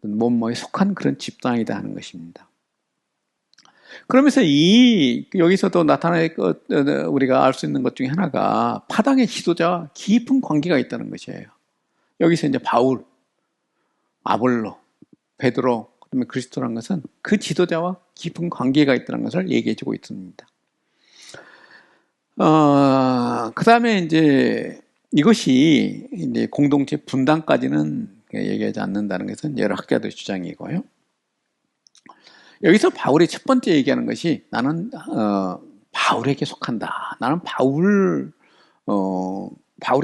뭐뭐에 속한 그런 집단이다 하는 것입니다. 그러면서 여기서도 우리가 알 수 있는 것 중에 하나가 파당의 지도자와 깊은 관계가 있다는 것이에요. 여기서 이제 바울, 아볼로, 베드로, 그다음에 그리스도라는 것은 그 지도자와 깊은 관계가 있다는 것을 얘기해주고 있습니다. 그 다음에 이제 이것이 이제 공동체 분단까지는 얘기하지 않는다는 것은 여러 학자들의 주장이고요. 여기서 바울이 첫 번째 얘기하는 것이 나는 바울에게 속한다. 나는 바울이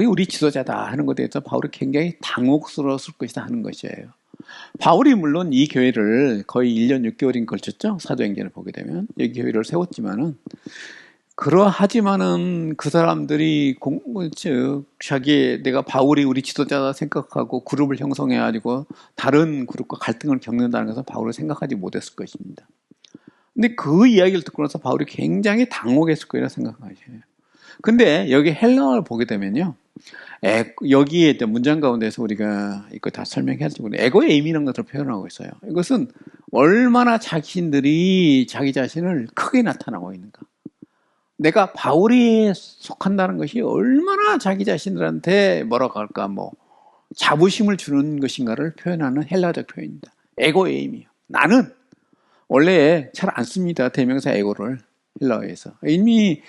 우리 지도자다 하는 것에 대해서 바울이 굉장히 당혹스러웠을 것이다 하는 것이에요. 바울이 물론 이 교회를 거의 1년 6개월인 걸쳤죠. 사도행전을 보게 되면 이 교회를 세웠지만은 그러하지만은 그 사람들이 내가 바울이 우리 지도자다 생각하고 그룹을 형성해가지고 다른 그룹과 갈등을 겪는다는 것은 바울을 생각하지 못했을 것입니다. 근데 그 이야기를 듣고 나서 바울이 굉장히 당혹했을 거라고 생각하셔요. 근데 여기 헬라어를 보게 되면요, 여기에 문장 가운데서 우리가 이거 다 설명해야지 모르겠는데 에고의 에임이라는 것을 표현하고 있어요. 이것은 얼마나 자신들이 자기 자신을 크게 나타나고 있는가. 내가 바울이 속한다는 것이 얼마나 자기 자신들한테 뭐라고 할까, 자부심을 주는 것인가를 표현하는 헬라적 표현입니다. 에고의 에임이요. 나는 원래 잘 안 씁니다. 대명사 에고를 헬라어에서. 이미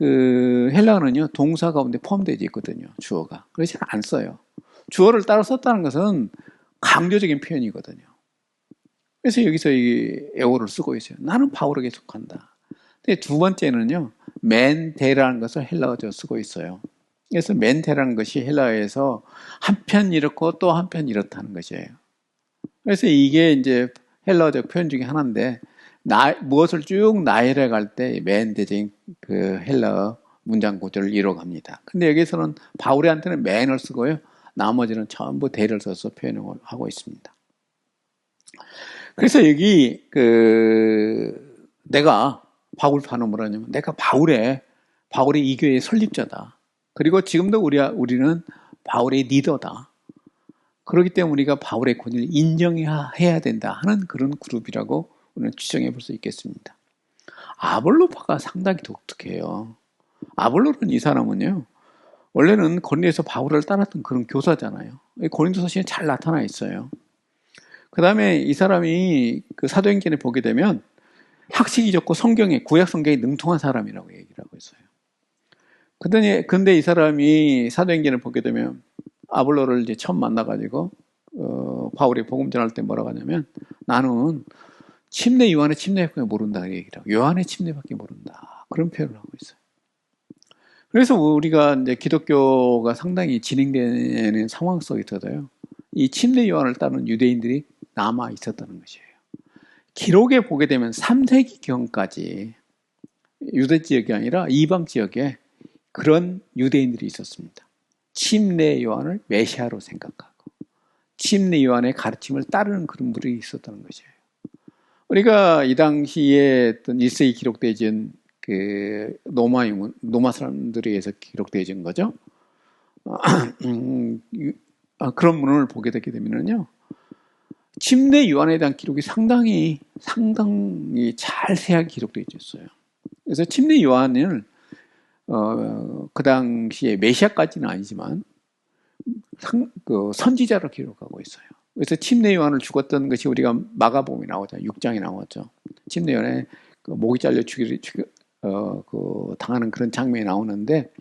헬라어는요, 동사 가운데 포함되어 있거든요. 주어가. 그래서 잘 안 써요. 주어를 따로 썼다는 것은 강조적인 표현이거든요. 그래서 여기서 이 에고를 쓰고 있어요. 나는 바울에게 속한다. 근데 두 번째는요, 멘테라는 것을 헬라어로 쓰고 있어요. 그래서 멘테라는 것이 헬라어에서 한편 이렇고 또 한편 이렇다는 것이에요. 그래서 이게 이제 헬라어적 표현 중에 하나인데, 무엇을 쭉 나열해 갈 때 맨 대적인 그 헬라어 문장 구조를 이뤄갑니다. 근데 여기서는 바울한테는 맨을 쓰고요. 나머지는 전부 대를 써서 표현을 하고 있습니다. 그래서 여기 내가 바울파는 뭐라냐면 내가 바울의 이 교회의 설립자다. 그리고 지금도 우리는 바울의 리더다. 그렇기 때문에 우리가 바울의 권위를 인정해야 된다 하는 그런 그룹이라고 우리는 추정해 볼 수 있겠습니다. 아볼로파가 상당히 독특해요. 아볼로는 이 사람은요, 원래는 고린도에서 바울을 따랐던 그런 교사잖아요. 고린도서신에 잘 나타나 있어요. 그 다음에 이 사람이 그 사도행전에 보게 되면 학식이 좋고 구약 성경에 능통한 사람이라고 얘기를 하고 있어요. 근데 이 사람이 사도행전을 보게 되면 아볼로를 이제 처음 만나가지고 바울이 복음 전할 때 뭐라고 하냐면 나는 요한의 침례밖에 모른다 얘기를 하고 요한의 침례밖에 모른다 그런 표현을 하고 있어요. 그래서 우리가 이제 기독교가 상당히 진행되는 상황 속에서도요, 이 침례 요한을 따르는 유대인들이 남아 있었다는 것이에요. 기록에 보게 되면 3세기경까지 유대 지역이 아니라 이방 지역에 그런 유대인들이 있었습니다. 침례 요한을 메시아로 생각하고 침례 요한의 가르침을 따르는 그런 분들이 있었다는 것이에요. 우리가 이 당시에 어떤 1세기 기록되어진 그 로마 사람들에 의해서 기록되어진 거죠. 그런 문헌을 보게 되게 되면요, 침례 요한에 대한 기록이 상당히 잘 세하게 기록되어 있었어요. 그래서 침례 요한을 그 당시에 메시아까지는 아니지만 선지자로 기록하고 있어요. 그래서 침례 요한을 죽었던 것이 우리가 마가복음에 나오죠. 6장에 나왔죠. 침례 요한의 목이 잘려 당하는 그런 장면이 나오는데,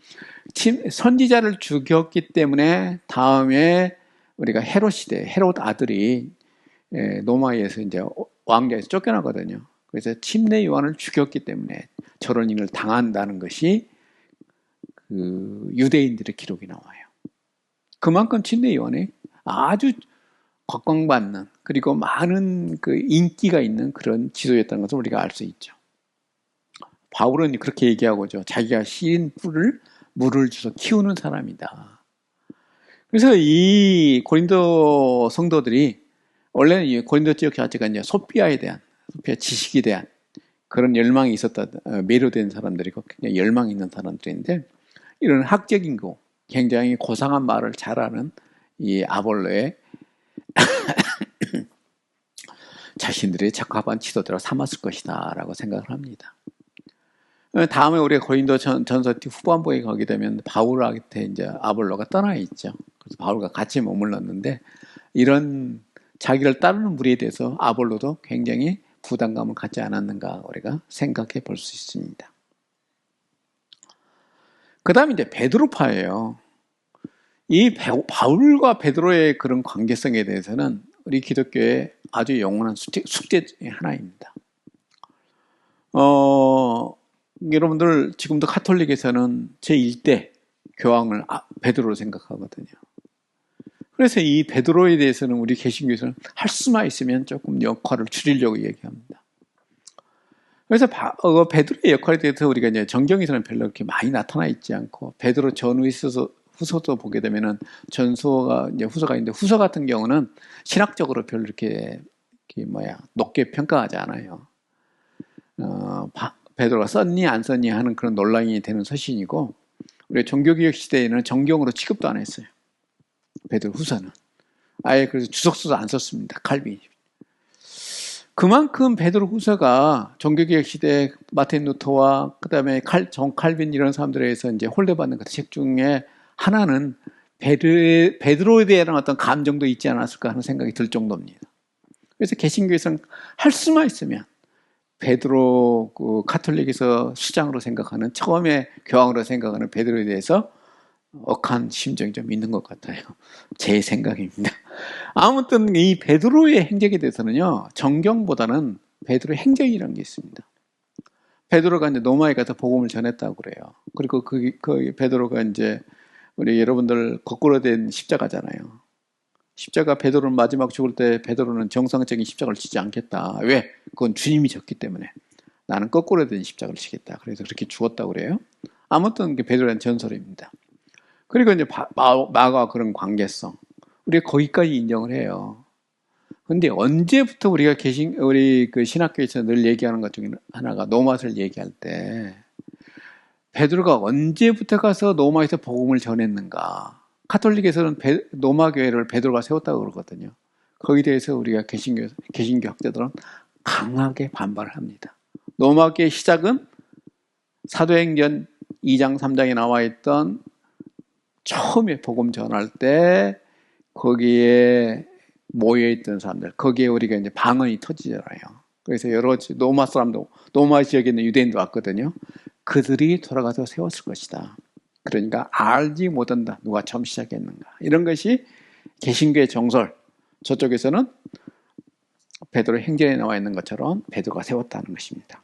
선지자를 죽였기 때문에 다음에 우리가 헤롯 아들이 로마에서 이제 왕좌에서 쫓겨나거든요. 그래서 침례 요한을 죽였기 때문에 저런 일을 당한다는 것이 그 유대인들의 기록이 나와요. 그만큼 침례 요한이 아주 곽광받는 그리고 많은 그 인기가 있는 그런 지도였다는 것을 우리가 알 수 있죠. 바울은 그렇게 얘기하고죠. 자기가 씨인 뿔을 물을 주서 키우는 사람이다. 그래서 이 고린도 성도들이 원래는 이 고린도 지역 자체가 이제 소피아 지식에 대한 그런 열망이 매료된 사람들이고 굉장히 열망이 있는 사람들인데, 이런 학적인 거 굉장히 고상한 말을 잘하는 이 아볼로의 자신들의 적합한 지도자로 삼았을 것이다 라고 생각을 합니다. 다음에 우리가 고린도 전서 후반부에 가게 되면 바울한테 이제 아볼로가 떠나 있죠. 그래서 바울과 같이 머물렀는데, 이런 자기를 따르는 무리에 대해서 아볼로도 굉장히 부담감을 갖지 않았는가 우리가 생각해 볼 수 있습니다. 그 다음에 이제 베드로파예요. 이 바울과 베드로의 그런 관계성에 대해서는 우리 기독교의 아주 영원한 숙제 중에 하나입니다. 여러분들 지금도 카톨릭에서는 제1대 교황을 베드로로 생각하거든요. 그래서 이 베드로에 대해서는 우리 개신교에서는 할 수만 있으면 조금 역할을 줄이려고 얘기합니다. 그래서 베드로의 역할에 대해서 우리가 이제 정경에서는 별로 그렇게 많이 나타나 있지 않고, 베드로 후서도 보게 되면은 전서가 이제 후서가 있는데, 후서 같은 경우는 신학적으로 별로 이렇게 높게 평가하지 않아요. 베드로가 썼니 안 썼니 하는 그런 논란이 되는 서신이고, 우리 종교개혁 시대에는 정경으로 취급도 안 했어요. 베드로 후서는 아예 그래서 주석서도 안 썼습니다. 칼빈이. 그만큼 베드로 후서가 종교개혁 시대 마틴 루터와 그다음에 존 칼빈 이런 사람들에 의해서 이제 홀대받는 그 책 중에 하나는 베드로에 대한 어떤 감정도 있지 않았을까 하는 생각이 들 정도입니다. 그래서 개신교에서는 할 수만 있으면 베드로 카톨릭에서 수장으로 생각하는, 처음에 교황으로 생각하는 베드로에 대해서 억한 심정이 좀 있는 것 같아요. 제 생각입니다. 아무튼 이 베드로의 행적에 대해서는요, 정경보다는 베드로의 행적이라는 게 있습니다. 베드로가 이제 로마에 가서 복음을 전했다고 그래요. 그리고 그 베드로가 이제 우리 여러분들 거꾸로 된 십자가잖아요. 십자가 베드로는 마지막 죽을 때 베드로는 정상적인 십자가를 지지 않겠다. 왜? 그건 주님이 졌기 때문에. 나는 거꾸로 된 십자가를 지겠다. 그래서 그렇게 죽었다고 그래요. 아무튼 베드로의 전설입니다. 그리고 이제 마가와 그런 관계성. 우리가 거기까지 인정을 해요. 근데 언제부터 우리 그 신학교에서 늘 얘기하는 것 중에 하나가 노마스를 얘기할 때 베드로가 언제부터 가서 노마에서 복음을 전했는가. 카톨릭에서는 노마 교회를 베드로가 세웠다고 그러거든요. 거기에 대해서 우리가 개신교 학자들은 강하게 반발을 합니다. 노마 교회의 시작은 사도행전 2장 3장에 나와 있던 처음에 복음 전할 때 거기에 모여있던 사람들, 거기에 우리가 이제 방언이 터지잖아요. 그래서 여러 노마 사람도, 노마 지역에 있는 유대인도 왔거든요. 그들이 돌아가서 세웠을 것이다. 그러니까 알지 못한다. 누가 처음 시작했는가. 이런 것이 개신교의 정설. 저쪽에서는 베드로 행전에 나와 있는 것처럼 베드로가 세웠다는 것입니다.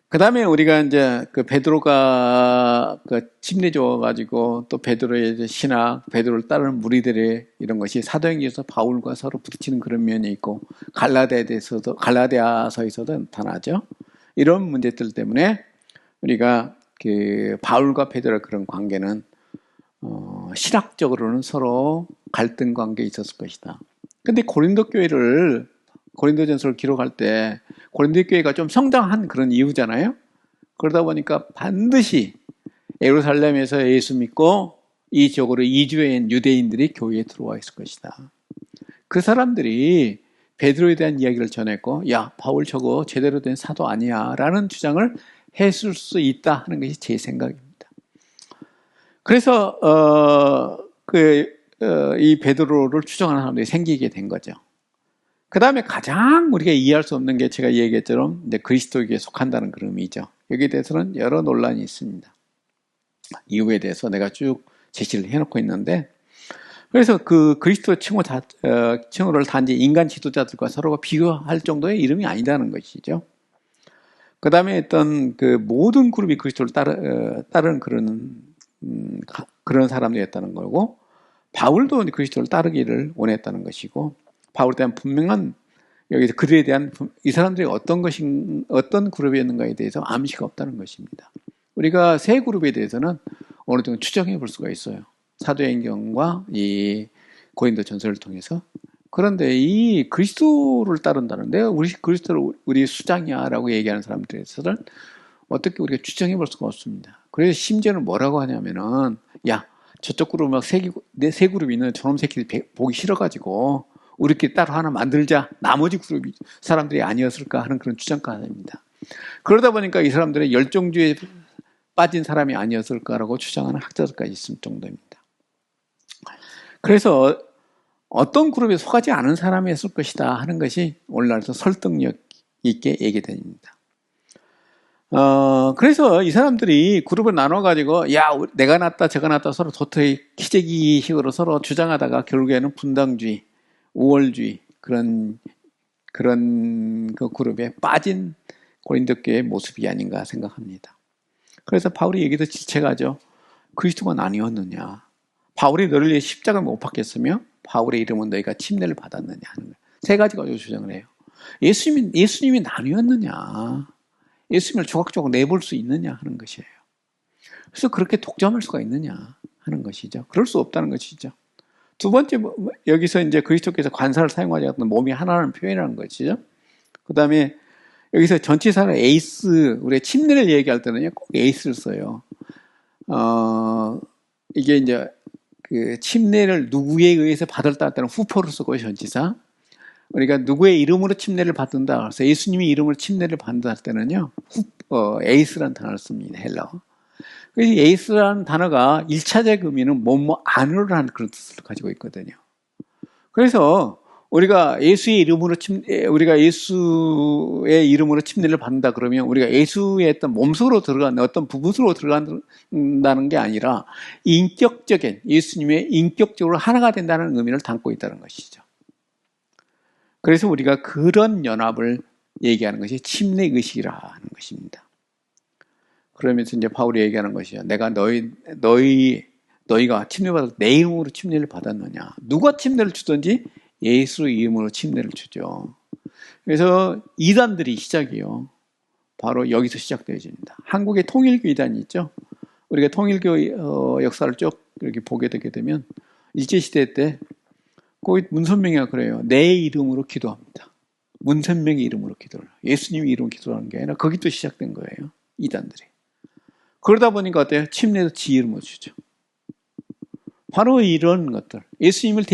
그 다음에 우리가 이제 그 베드로가 그 침례 줘가지고 또 베드로의 신학, 베드로를 따르는 무리들의 이런 것이 사도행전에서 바울과 서로 부딪히는 그런 면이 있고 갈라디아서에서도 나타나죠. 이런 문제들 때문에 우리가 그 바울과 베드로의 그런 관계는 신학적으로는 서로 갈등 관계에 있었을 것이다. 근데 고린도전서를 기록할 때 고린도 교회가 좀 성장한 그런 이유잖아요. 그러다 보니까 반드시 예루살렘에서 예수 믿고 이 지역으로 이주해온 유대인들이 교회에 들어와 있을 것이다. 그 사람들이 베드로에 대한 이야기를 전했고, 야, 바울 저거 제대로 된 사도 아니야 라는 주장을 했을 수 있다 하는 것이 제 생각입니다. 그래서 이 베드로를 추정하는 사람들이 생기게 된 거죠. 그 다음에 가장 우리가 이해할 수 없는 게 제가 얘기했처럼 이제 그리스도에게 속한다는 그런 의미죠. 여기에 대해서는 여러 논란이 있습니다. 이유에 대해서 내가 쭉 제시를 해놓고 있는데, 그래서 그 그리스도 칭호를 단지 인간 지도자들과 서로가 비교할 정도의 이름이 아니다는 것이죠. 그 다음에 어떤 그 모든 그룹이 그리스도를 따르는 그런 사람들이었다는 거고, 바울도 그리스도를 따르기를 원했다는 것이고, 바울에 대한 분명한 여기서 그들에 대한 이 사람들이 어떤 그룹이었는가에 대해서 암시가 없다는 것입니다. 우리가 세 그룹에 대해서는 어느 정도 추정해 볼 수가 있어요. 사도행전과 이 고린도 전설을 통해서. 그런데 이 그리스도를 따른다는데 우리 그리스도를 우리 수장이야라고 얘기하는 사람들에서는 어떻게 우리가 추정해 볼 수가 없습니다. 그래서 심지어는 뭐라고 하냐면은 야 저쪽 그룹 막 세 그룹이 있는 저놈 새끼들 보기 싫어가지고 우리끼리 따로 하나 만들자. 나머지 그룹이 사람들이 아니었을까 하는 그런 주장까지 합니다. 그러다 보니까 이 사람들은 열정주의에 빠진 사람이 아니었을까라고 주장하는 학자들까지 있을 정도입니다. 그래서 어떤 그룹에 속하지 않은 사람이었을 것이다 하는 것이 오늘날에서 설득력 있게 얘기됩니다. 그래서 이 사람들이 그룹을 나눠가지고 야 내가 낫다 저가 낫다 서로 도토리 키재기식으로 서로 주장하다가 결국에는 분당주의 우월주의 그런 그 그룹에 빠진 고린도 교회의 모습이 아닌가 생각합니다. 그래서 바울이 얘기도 질책하죠. 그리스도가 아니었느냐. 바울이 너를 위해 십자가를 못 박혔으며 바울의 이름은 너희가 침례를 받았느냐 하는 거예요. 세 가지 가지고 주장을 해요. 예수님이 아니었느냐. 예수님을 조각조각 내볼 수 있느냐 하는 것이에요. 그래서 그렇게 독점할 수가 있느냐 하는 것이죠. 그럴 수 없다는 것이죠. 두 번째, 여기서 이제 그리스도께서 관사를 사용하지 않는 몸이 하나라는 표현이라는 것이죠. 그 다음에 여기서 전치사는 에이스, 우리가 침례를 얘기할 때는요, 꼭 에이스를 써요. 이게 이제 그 침례를 누구에 의해서 받았다 할 때는 후포를 쓰고 전치사. 우리가 누구의 이름으로 침례를 받는다. 그래서 예수님의 이름으로 침례를 받는다 할 때는요, 에이스라는 단어를 씁니다. 헬라어. 그래서 에이스라는 단어가 1차적 의미는 뭐뭐 안으로라는 그런 뜻을 가지고 있거든요. 그래서 우리가 예수의 이름으로 침례를 받는다 그러면 우리가 예수의 어떤 몸속으로 들어가는 어떤 부분으로 들어간다는 게 아니라 인격적인 예수님의 인격적으로 하나가 된다는 의미를 담고 있다는 것이죠. 그래서 우리가 그런 연합을 얘기하는 것이 침례 의식이라 하는 것입니다. 그러면서 이제 바울이 얘기하는 것이죠. 내가 너희 너희가 침례받을 내 이름으로 침례를 받았느냐. 누가 침례를 주든지 예수 이름으로 침례를 주죠. 그래서 이단들이 시작이요. 바로 여기서 시작되어집니다. 한국의 통일교 이단이 있죠. 우리가 통일교 역사를 쭉 이렇게 보게 되게 되면 일제시대 때 거기 문선명이가 그래요. 내 이름으로 기도합니다. 문선명의 이름으로 기도를. 예수님의 이름으로 기도하는 게 아니라 거기도 시작된 거예요. 이단들이. 그러다 보니까 어때요? 침례도 지 이름으로 주죠. 바로 이런 것들. 예수님을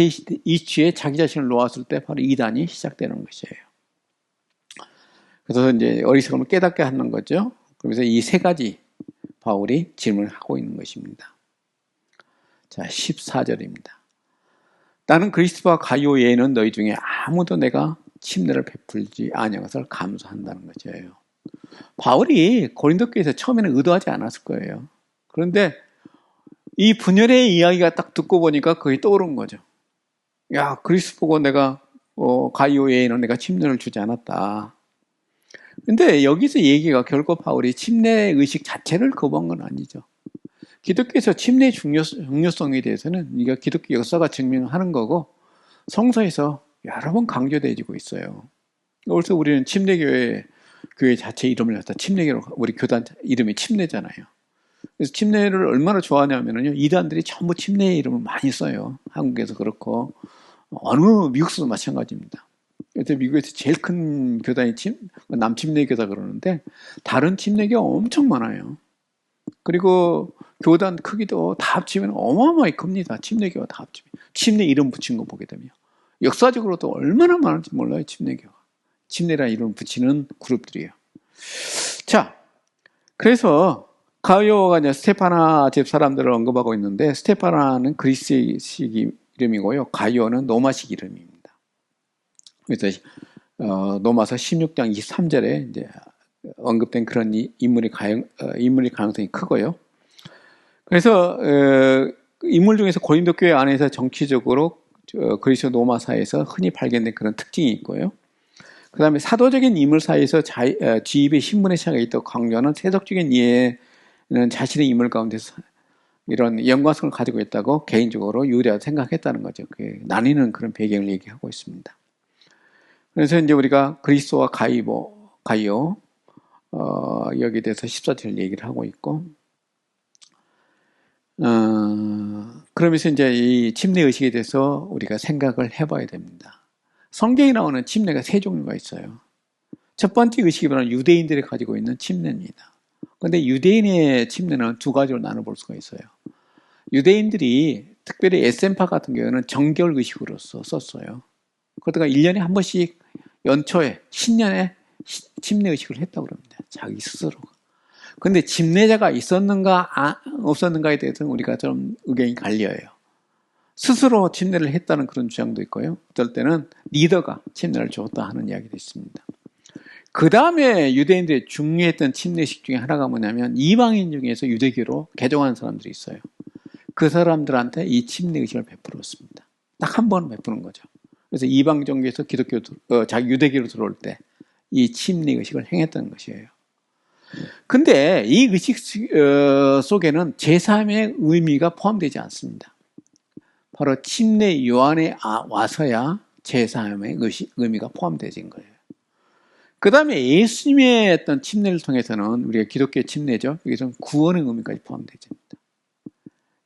이치에 자기 자신을 놓았을 때 바로 이단이 시작되는 것이에요. 그래서 이제 어리석음을 깨닫게 하는 거죠. 그래서 이 세 가지 바울이 질문을 하고 있는 것입니다. 자, 14절입니다. 나는 그리스도와 가이오 외에는 너희 중에 아무도 내가 침례를 베풀지 아니한 것을 감사한다는 것이에요. 바울이 고린도 교회에서 처음에는 의도하지 않았을 거예요. 그런데 이 분열의 이야기가 딱 듣고 보니까 그게 떠오른 거죠. 야, 그리스도 보고 내가 가이오 외에는 내가 침례를 주지 않았다. 근데 여기서 얘기가 결코 바울이 침례 의식 자체를 거부한 건 아니죠. 기독교에서 침례의 중요성에 대해서는 이게 기독교 역사가 증명하는 거고 성서에서 여러 번 강조되어지고 있어요. 그래서 우리는 침례교회 교회 자체 이름을 갖다 침례교로 우리 교단 이름이 침례잖아요. 그래서 침례를 얼마나 좋아하냐면요, 이단들이 전부 침례의 이름을 많이 써요. 한국에서 그렇고 어느 미국에서도 마찬가지입니다. 그래서 미국에서 제일 큰 교단이 남침례교다 그러는데 다른 침례교가 엄청 많아요. 그리고 교단 크기도 다 합치면 어마어마하게 큽니다. 침례교가 다 합치면. 침례 이름 붙인 거 보게 되면. 역사적으로도 얼마나 많은지 몰라요. 침례교가. 침례라는 이름 붙이는 그룹들이에요. 자, 그래서 가이오가 이제 스테파나 집 사람들을 언급하고 있는데 스테파나는 그리스식 이름이고요. 가이오는 로마식 이름입니다. 그래서 로마서 16장 23절에 이제 언급된 그런 인물의 가능성이 크고요. 그래서 인물 중에서 고린도 교회 안에서 정치적으로 그리스 로마 사회에서 흔히 발견된 그런 특징이 있고요. 그 다음에 사도적인 인물 사이에서 지입의 신분의 차이가 있다고 강조하는 세속적인 이해는 자신의 인물 가운데서 이런 연관성을 가지고 있다고 개인적으로 유리하게 생각했다는 거죠. 나뉘는 그런 배경을 얘기하고 있습니다. 그래서 이제 우리가 그리스도와 가이오 여기에 대해서 14절 얘기를 하고 있고, 그러면서 이제 이 침례 의식에 대해서 우리가 생각을 해봐야 됩니다. 성경에 나오는 침례가 세 종류가 있어요. 첫 번째 의식이 바로 유대인들이 가지고 있는 침례입니다. 그런데 유대인의 침례는 두 가지로 나눠볼 수가 있어요. 유대인들이 특별히 에센파 같은 경우는 정결 의식으로서 썼어요. 그러다가 1년에 한 번씩 연초에 신년에 침례 의식을 했다고 그럽니다. 자기 스스로가. 그런데 침례자가 있었는가 없었는가에 대해서는 우리가 좀 의견이 갈려요. 스스로 침례를 했다는 그런 주장도 있고요. 어떨 때는 리더가 침례를 줬다 하는 이야기도 있습니다. 그 다음에 유대인들이 중요했던 침례식 중에 하나가 뭐냐면 이방인 중에서 유대교로 개종한 사람들이 있어요. 그 사람들한테 이 침례 의식을 베풀었습니다. 딱 한 번 베푸는 거죠. 그래서 이방 종교에서 자기 유대교로 들어올 때 이 침례 의식을 행했던 것이에요. 근데 이 의식 속에는 제3의 의미가 포함되지 않습니다. 바로 침례 요한에 와서야 제3의 의미가 포함되진 거예요. 그 다음에 예수님의 어떤 침례를 통해서는 우리가 기독교의 침례죠. 여기서는 구원의 의미까지 포함되집니다.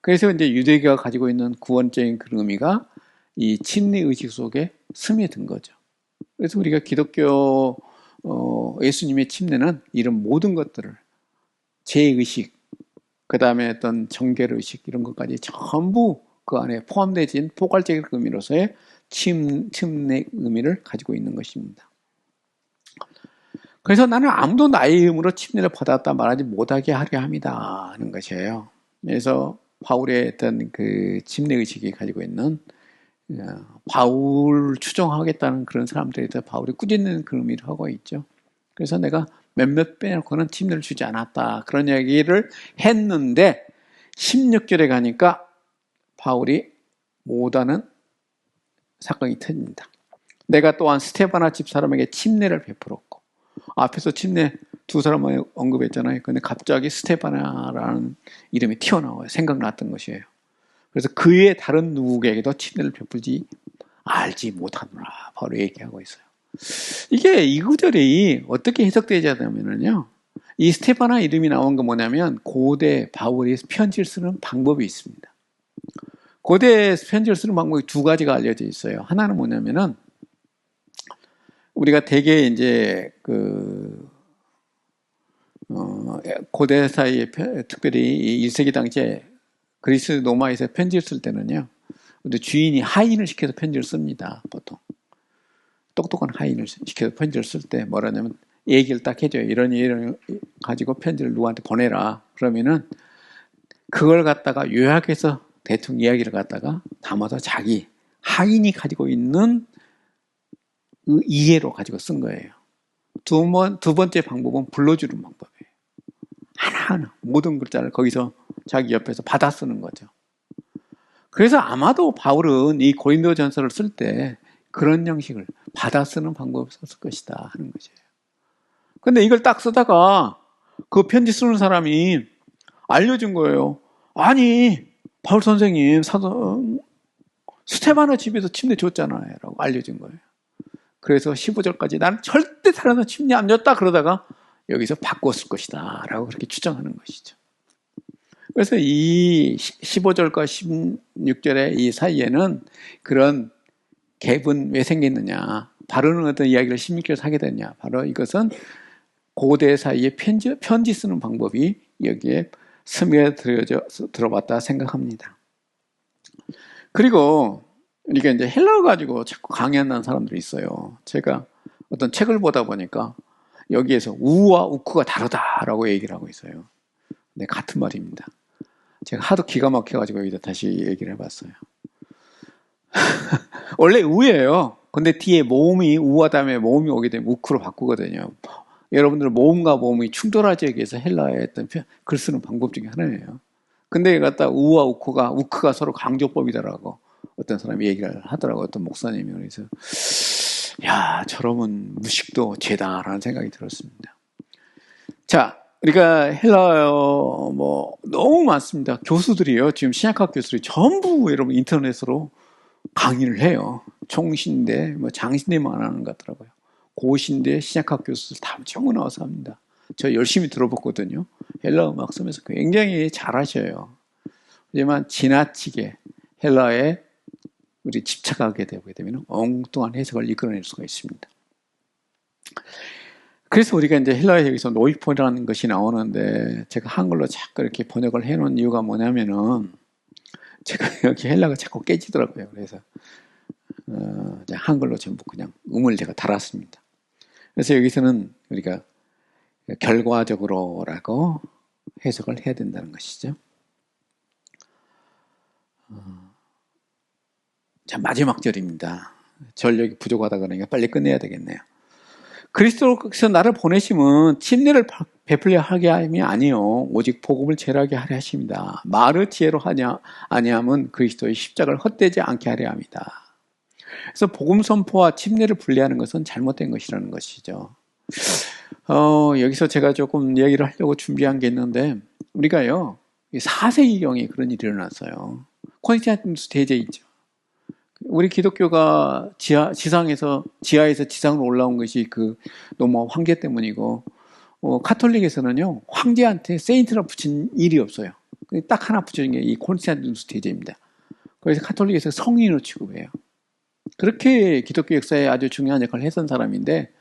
그래서 이제 유대교가 가지고 있는 구원적인 그런 의미가 이 침례 의식 속에 스며든 거죠. 그래서 우리가 기독교 예수님의 침례는 이런 모든 것들을 제의식, 그 다음에 어떤 정결의식 이런 것까지 전부 그 안에 포함되진 포괄적인 의미로서의 침례 의미를 가지고 있는 것입니다. 그래서 나는 아무도 나의 이름으로 침례를 받았다 말하지 못하게 하려 합니다 하는 것이에요. 그래서 바울의 어떤 그 침례 의식이 가지고 있는 바울 추종하겠다는 그런 사람들에 대해서 바울이 꾸짖는 그런 의미를 하고 있죠. 그래서 내가 몇몇 빼놓고는 침례를 주지 않았다 그런 얘기를 했는데 16절에 가니까 바울이 못하는 사건이 터집니다. 내가 또한 스테바나 집사람에게 침례를 베풀었고, 앞에서 침례 두 사람을 언급했잖아요. 근데 갑자기 스테바나라는 이름이 튀어나와요. 생각났던 것이에요. 그래서 그 외에 다른 누구에게도 침례를 베풀지 알지 못하노라. 바로 얘기하고 있어요. 이게 이 구절이 어떻게 해석되지 않냐면요. 이 스테파나 이름이 나온 건 뭐냐면 고대 바울이 편지를 쓰는 방법이 있습니다. 고대 편지를 쓰는 방법이 두 가지가 알려져 있어요. 하나는 뭐냐면은 우리가 대개 이제 고대 사이에 특별히 1세기 당시에 그리스 로마에서 편지를 쓸 때는요. 근데 주인이 하인을 시켜서 편지를 씁니다. 보통 똑똑한 하인을 시켜서 편지를 쓸 때 뭐라냐면 얘기를 딱 해줘요. 이런 가지고 편지를 누구한테 보내라. 그러면은 그걸 갖다가 요약해서 대충 이야기를 갖다가 담아서 자기 하인이 가지고 있는 그 이해로 가지고 쓴 거예요. 두 번째 방법은 불러주는 방법이에요. 하나하나 모든 글자를 거기서 자기 옆에서 받아 쓰는 거죠. 그래서 아마도 바울은 이 고린도전서를 쓸 때 그런 형식을 받아 쓰는 방법을 썼을 것이다 하는 거죠. 근데 이걸 딱 쓰다가 그 편지 쓰는 사람이 알려준 거예요. 아니, 바울 선생님, 스테바나 집에서 침례 줬잖아요. 라고 알려준 거예요. 그래서 15절까지 나는 절대 다른 침례 안 줬다 그러다가 여기서 바꿨을 것이다. 라고 그렇게 추정하는 것이죠. 그래서 이 15절과 16절의 이 사이에는 그런 갭은 왜 생겼느냐. 바로는 어떤 이야기를 16절에서 하게 됐냐. 바로 이것은 고대 사이에 편지 쓰는 방법이 여기에 들어봤다 생각합니다. 그리고 우리가 이제 헬라어 가지고 자꾸 강의한다는 사람들이 있어요. 제가 어떤 책을 보다 보니까 여기에서 우와 우크가 다르다라고 얘기를 하고 있어요. 네, 같은 말입니다. 제가 하도 기가 막혀가지고 여기다 다시 얘기를 해봤어요. 원래 우예요. 근데 뒤에 모음이 우와 다음에 모음이 오게 되면 우크로 바꾸거든요. 여러분들 모음과 모음이 충돌하지 위해서 헬라어의 어떤 글 쓰는 방법 중에 하나예요. 근데 이거 갖다 우와 우크가 서로 강조법이다라고 어떤 사람이 얘기를 하더라고요. 어떤 목사님이. 그래서 야, 저러면 무식도 죄다라는 생각이 들었습니다. 자, 우리가 헬라어 너무 많습니다. 교수들이요. 지금 신약학 교수들이 전부 여러분 인터넷으로 강의를 해요. 총신대, 장신대만 안 하는 것 같더라고요. 고신대, 신약학 교수들 다 전부 나와서 합니다. 저 열심히 들어봤거든요. 헬라어 막 쓰면서 굉장히 잘하셔요. 하지만 지나치게 헬라어에 우리 집착하게 되면 엉뚱한 해석을 이끌어낼 수가 있습니다. 그래서 우리가 이제 헬라어 여기서 노이포라는 것이 나오는데 제가 한글로 자꾸 이렇게 번역을 해놓은 이유가 뭐냐면은 제가 여기 헬라가 자꾸 깨지더라고요. 그래서 한글로 전부 그냥 음을 제가 달았습니다. 그래서 여기서는 우리가 결과적으로라고 해석을 해야 된다는 것이죠. 자, 마지막 절입니다. 전력이 부족하다 그러니까 빨리 끝내야 되겠네요. 그리스도께서 나를 보내심은 침례를 베풀려 하게 함이 아니요 오직 복음을 전하게 하려 하십니다. 말을 지혜로 하냐 아니함은 그리스도의 십자가를 헛되지 않게 하려 합니다. 그래서 복음 선포와 침례를 분리하는 것은 잘못된 것이라는 것이죠. 여기서 제가 조금 이야기를 하려고 준비한 게 있는데 우리가요 4세기경에 그런 일이 일어났어요. 콘스탄티누스 대제 있죠. 우리 기독교가 지하에서 지상으로 올라온 것이 그 로마 황제 때문이고, 카톨릭에서는요, 황제한테 세인트라 붙인 일이 없어요. 딱 하나 붙여진 게 이 콘스탄티누스 대제입니다. 그래서 카톨릭에서 성인으로 취급해요. 그렇게 기독교 역사에 아주 중요한 역할을 했던 사람인데,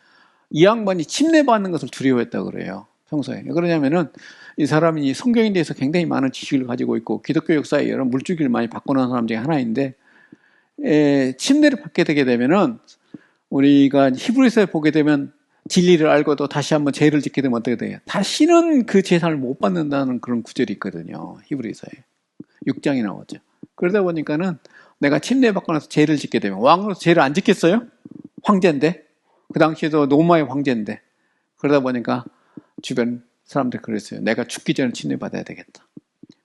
이 양반이 침례받는 것을 두려워했다고 그래요. 평소에. 그러냐면은, 이 사람이 성경에 대해서 굉장히 많은 지식을 가지고 있고, 기독교 역사에 여러 물주기를 많이 바꿔놓은 사람 중에 하나인데, 침례를 받게 되게 되면은 우리가 히브리서에 보게 되면 진리를 알고도 다시 한번 죄를 짓게 되면 어떻게 돼요? 다시는 그 재산을 못 받는다는 그런 구절이 있거든요. 히브리서에 6장이 나오죠. 그러다 보니까는 내가 침례 받고 나서 죄를 짓게 되면 왕으로서 죄를 안 짓겠어요? 황제인데 그 당시에도 로마의 황제인데 그러다 보니까 주변 사람들이 그랬어요. 내가 죽기 전에 침례 받아야 되겠다.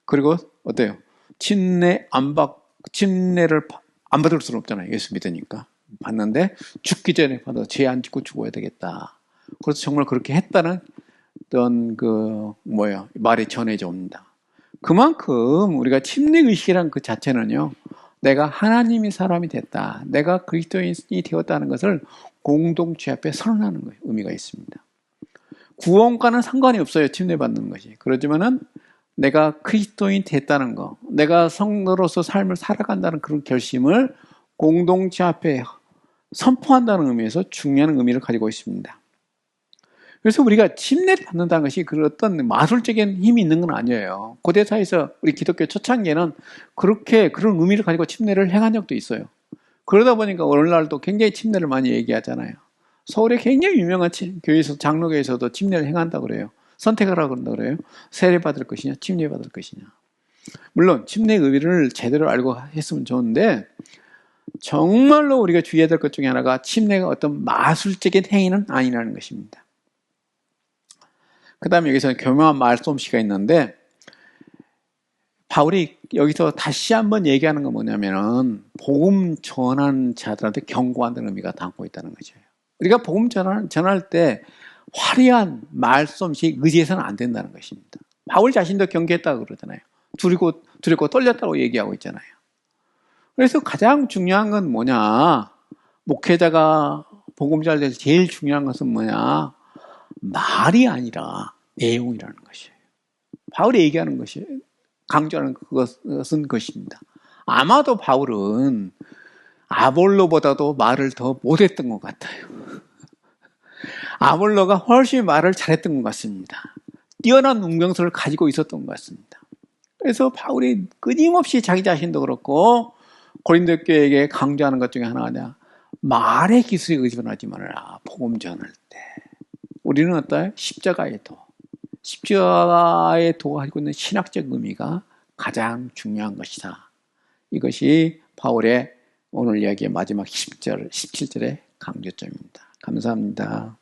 그리고 어때요? 침례를 안 받을 수는 없잖아요. 예수 믿으니까. 받는데 죽기 전에 받아 죄 안 짓고 죽어야 되겠다. 그래서 정말 그렇게 했다는 어떤 말이 전해져 옵니다. 그만큼 우리가 침례의식이란 그 자체는요, 내가 하나님의 사람이 됐다, 내가 그리스도인이 되었다는 것을 공동체 앞에 선언하는 거예요. 의미가 있습니다. 구원과는 상관이 없어요. 침례받는 것이. 그렇지만은 내가 그리스도인 됐다는 거, 내가 성도로서 삶을 살아간다는 그런 결심을 공동체 앞에 선포한다는 의미에서 중요한 의미를 가지고 있습니다. 그래서 우리가 침례를 받는다는 것이 그런 어떤 마술적인 힘이 있는 건 아니에요. 고대사에서 우리 기독교 초창기에는 그렇게 그런 의미를 가지고 침례를 행한 적도 있어요. 그러다 보니까 오늘날도 굉장히 침례를 많이 얘기하잖아요. 서울에 굉장히 유명한 교회에서, 장로교에서도 침례를 행한다고 그래요. 선택하라고 그런다고 그래요. 세례 받을 것이냐, 침례 받을 것이냐. 물론 침례의 의미를 제대로 알고 했으면 좋은데, 정말로 우리가 주의해야 될 것 중에 하나가 침례가 어떤 마술적인 행위는 아니라는 것입니다. 그 다음에 여기서 교묘한 말솜씨가 있는데, 바울이 여기서 다시 한번 얘기하는 건 뭐냐면은 복음 전하는 자들한테 경고한다는 의미가 담고 있다는 거죠. 우리가 복음 전할 때 화려한 말솜씨 의지해서는 안 된다는 것입니다. 바울 자신도 경계했다고 그러잖아요. 두렵고 떨렸다고 얘기하고 있잖아요. 그래서 가장 중요한 건 뭐냐? 목회자가 복음 전할 때 제일 중요한 것은 뭐냐? 말이 아니라 내용이라는 것이에요. 바울이 얘기하는 것이, 강조하는 그것은 것입니다. 아마도 바울은 아볼로보다도 말을 더 못했던 것 같아요. 아볼로가 훨씬 말을 잘했던 것 같습니다. 뛰어난 운명설을 가지고 있었던 것 같습니다. 그래서 바울이 끊임없이 자기 자신도 그렇고 고린도 교회에게 강조하는 것 중에 하나가 말의 기술에 의존하지 말아라. 복음 전할 때 우리는 어떠해요? 십자가의 도가 가지고 있는 신학적 의미가 가장 중요한 것이다. 이것이 바울의 오늘 이야기의 마지막 17절의 강조점입니다. 감사합니다.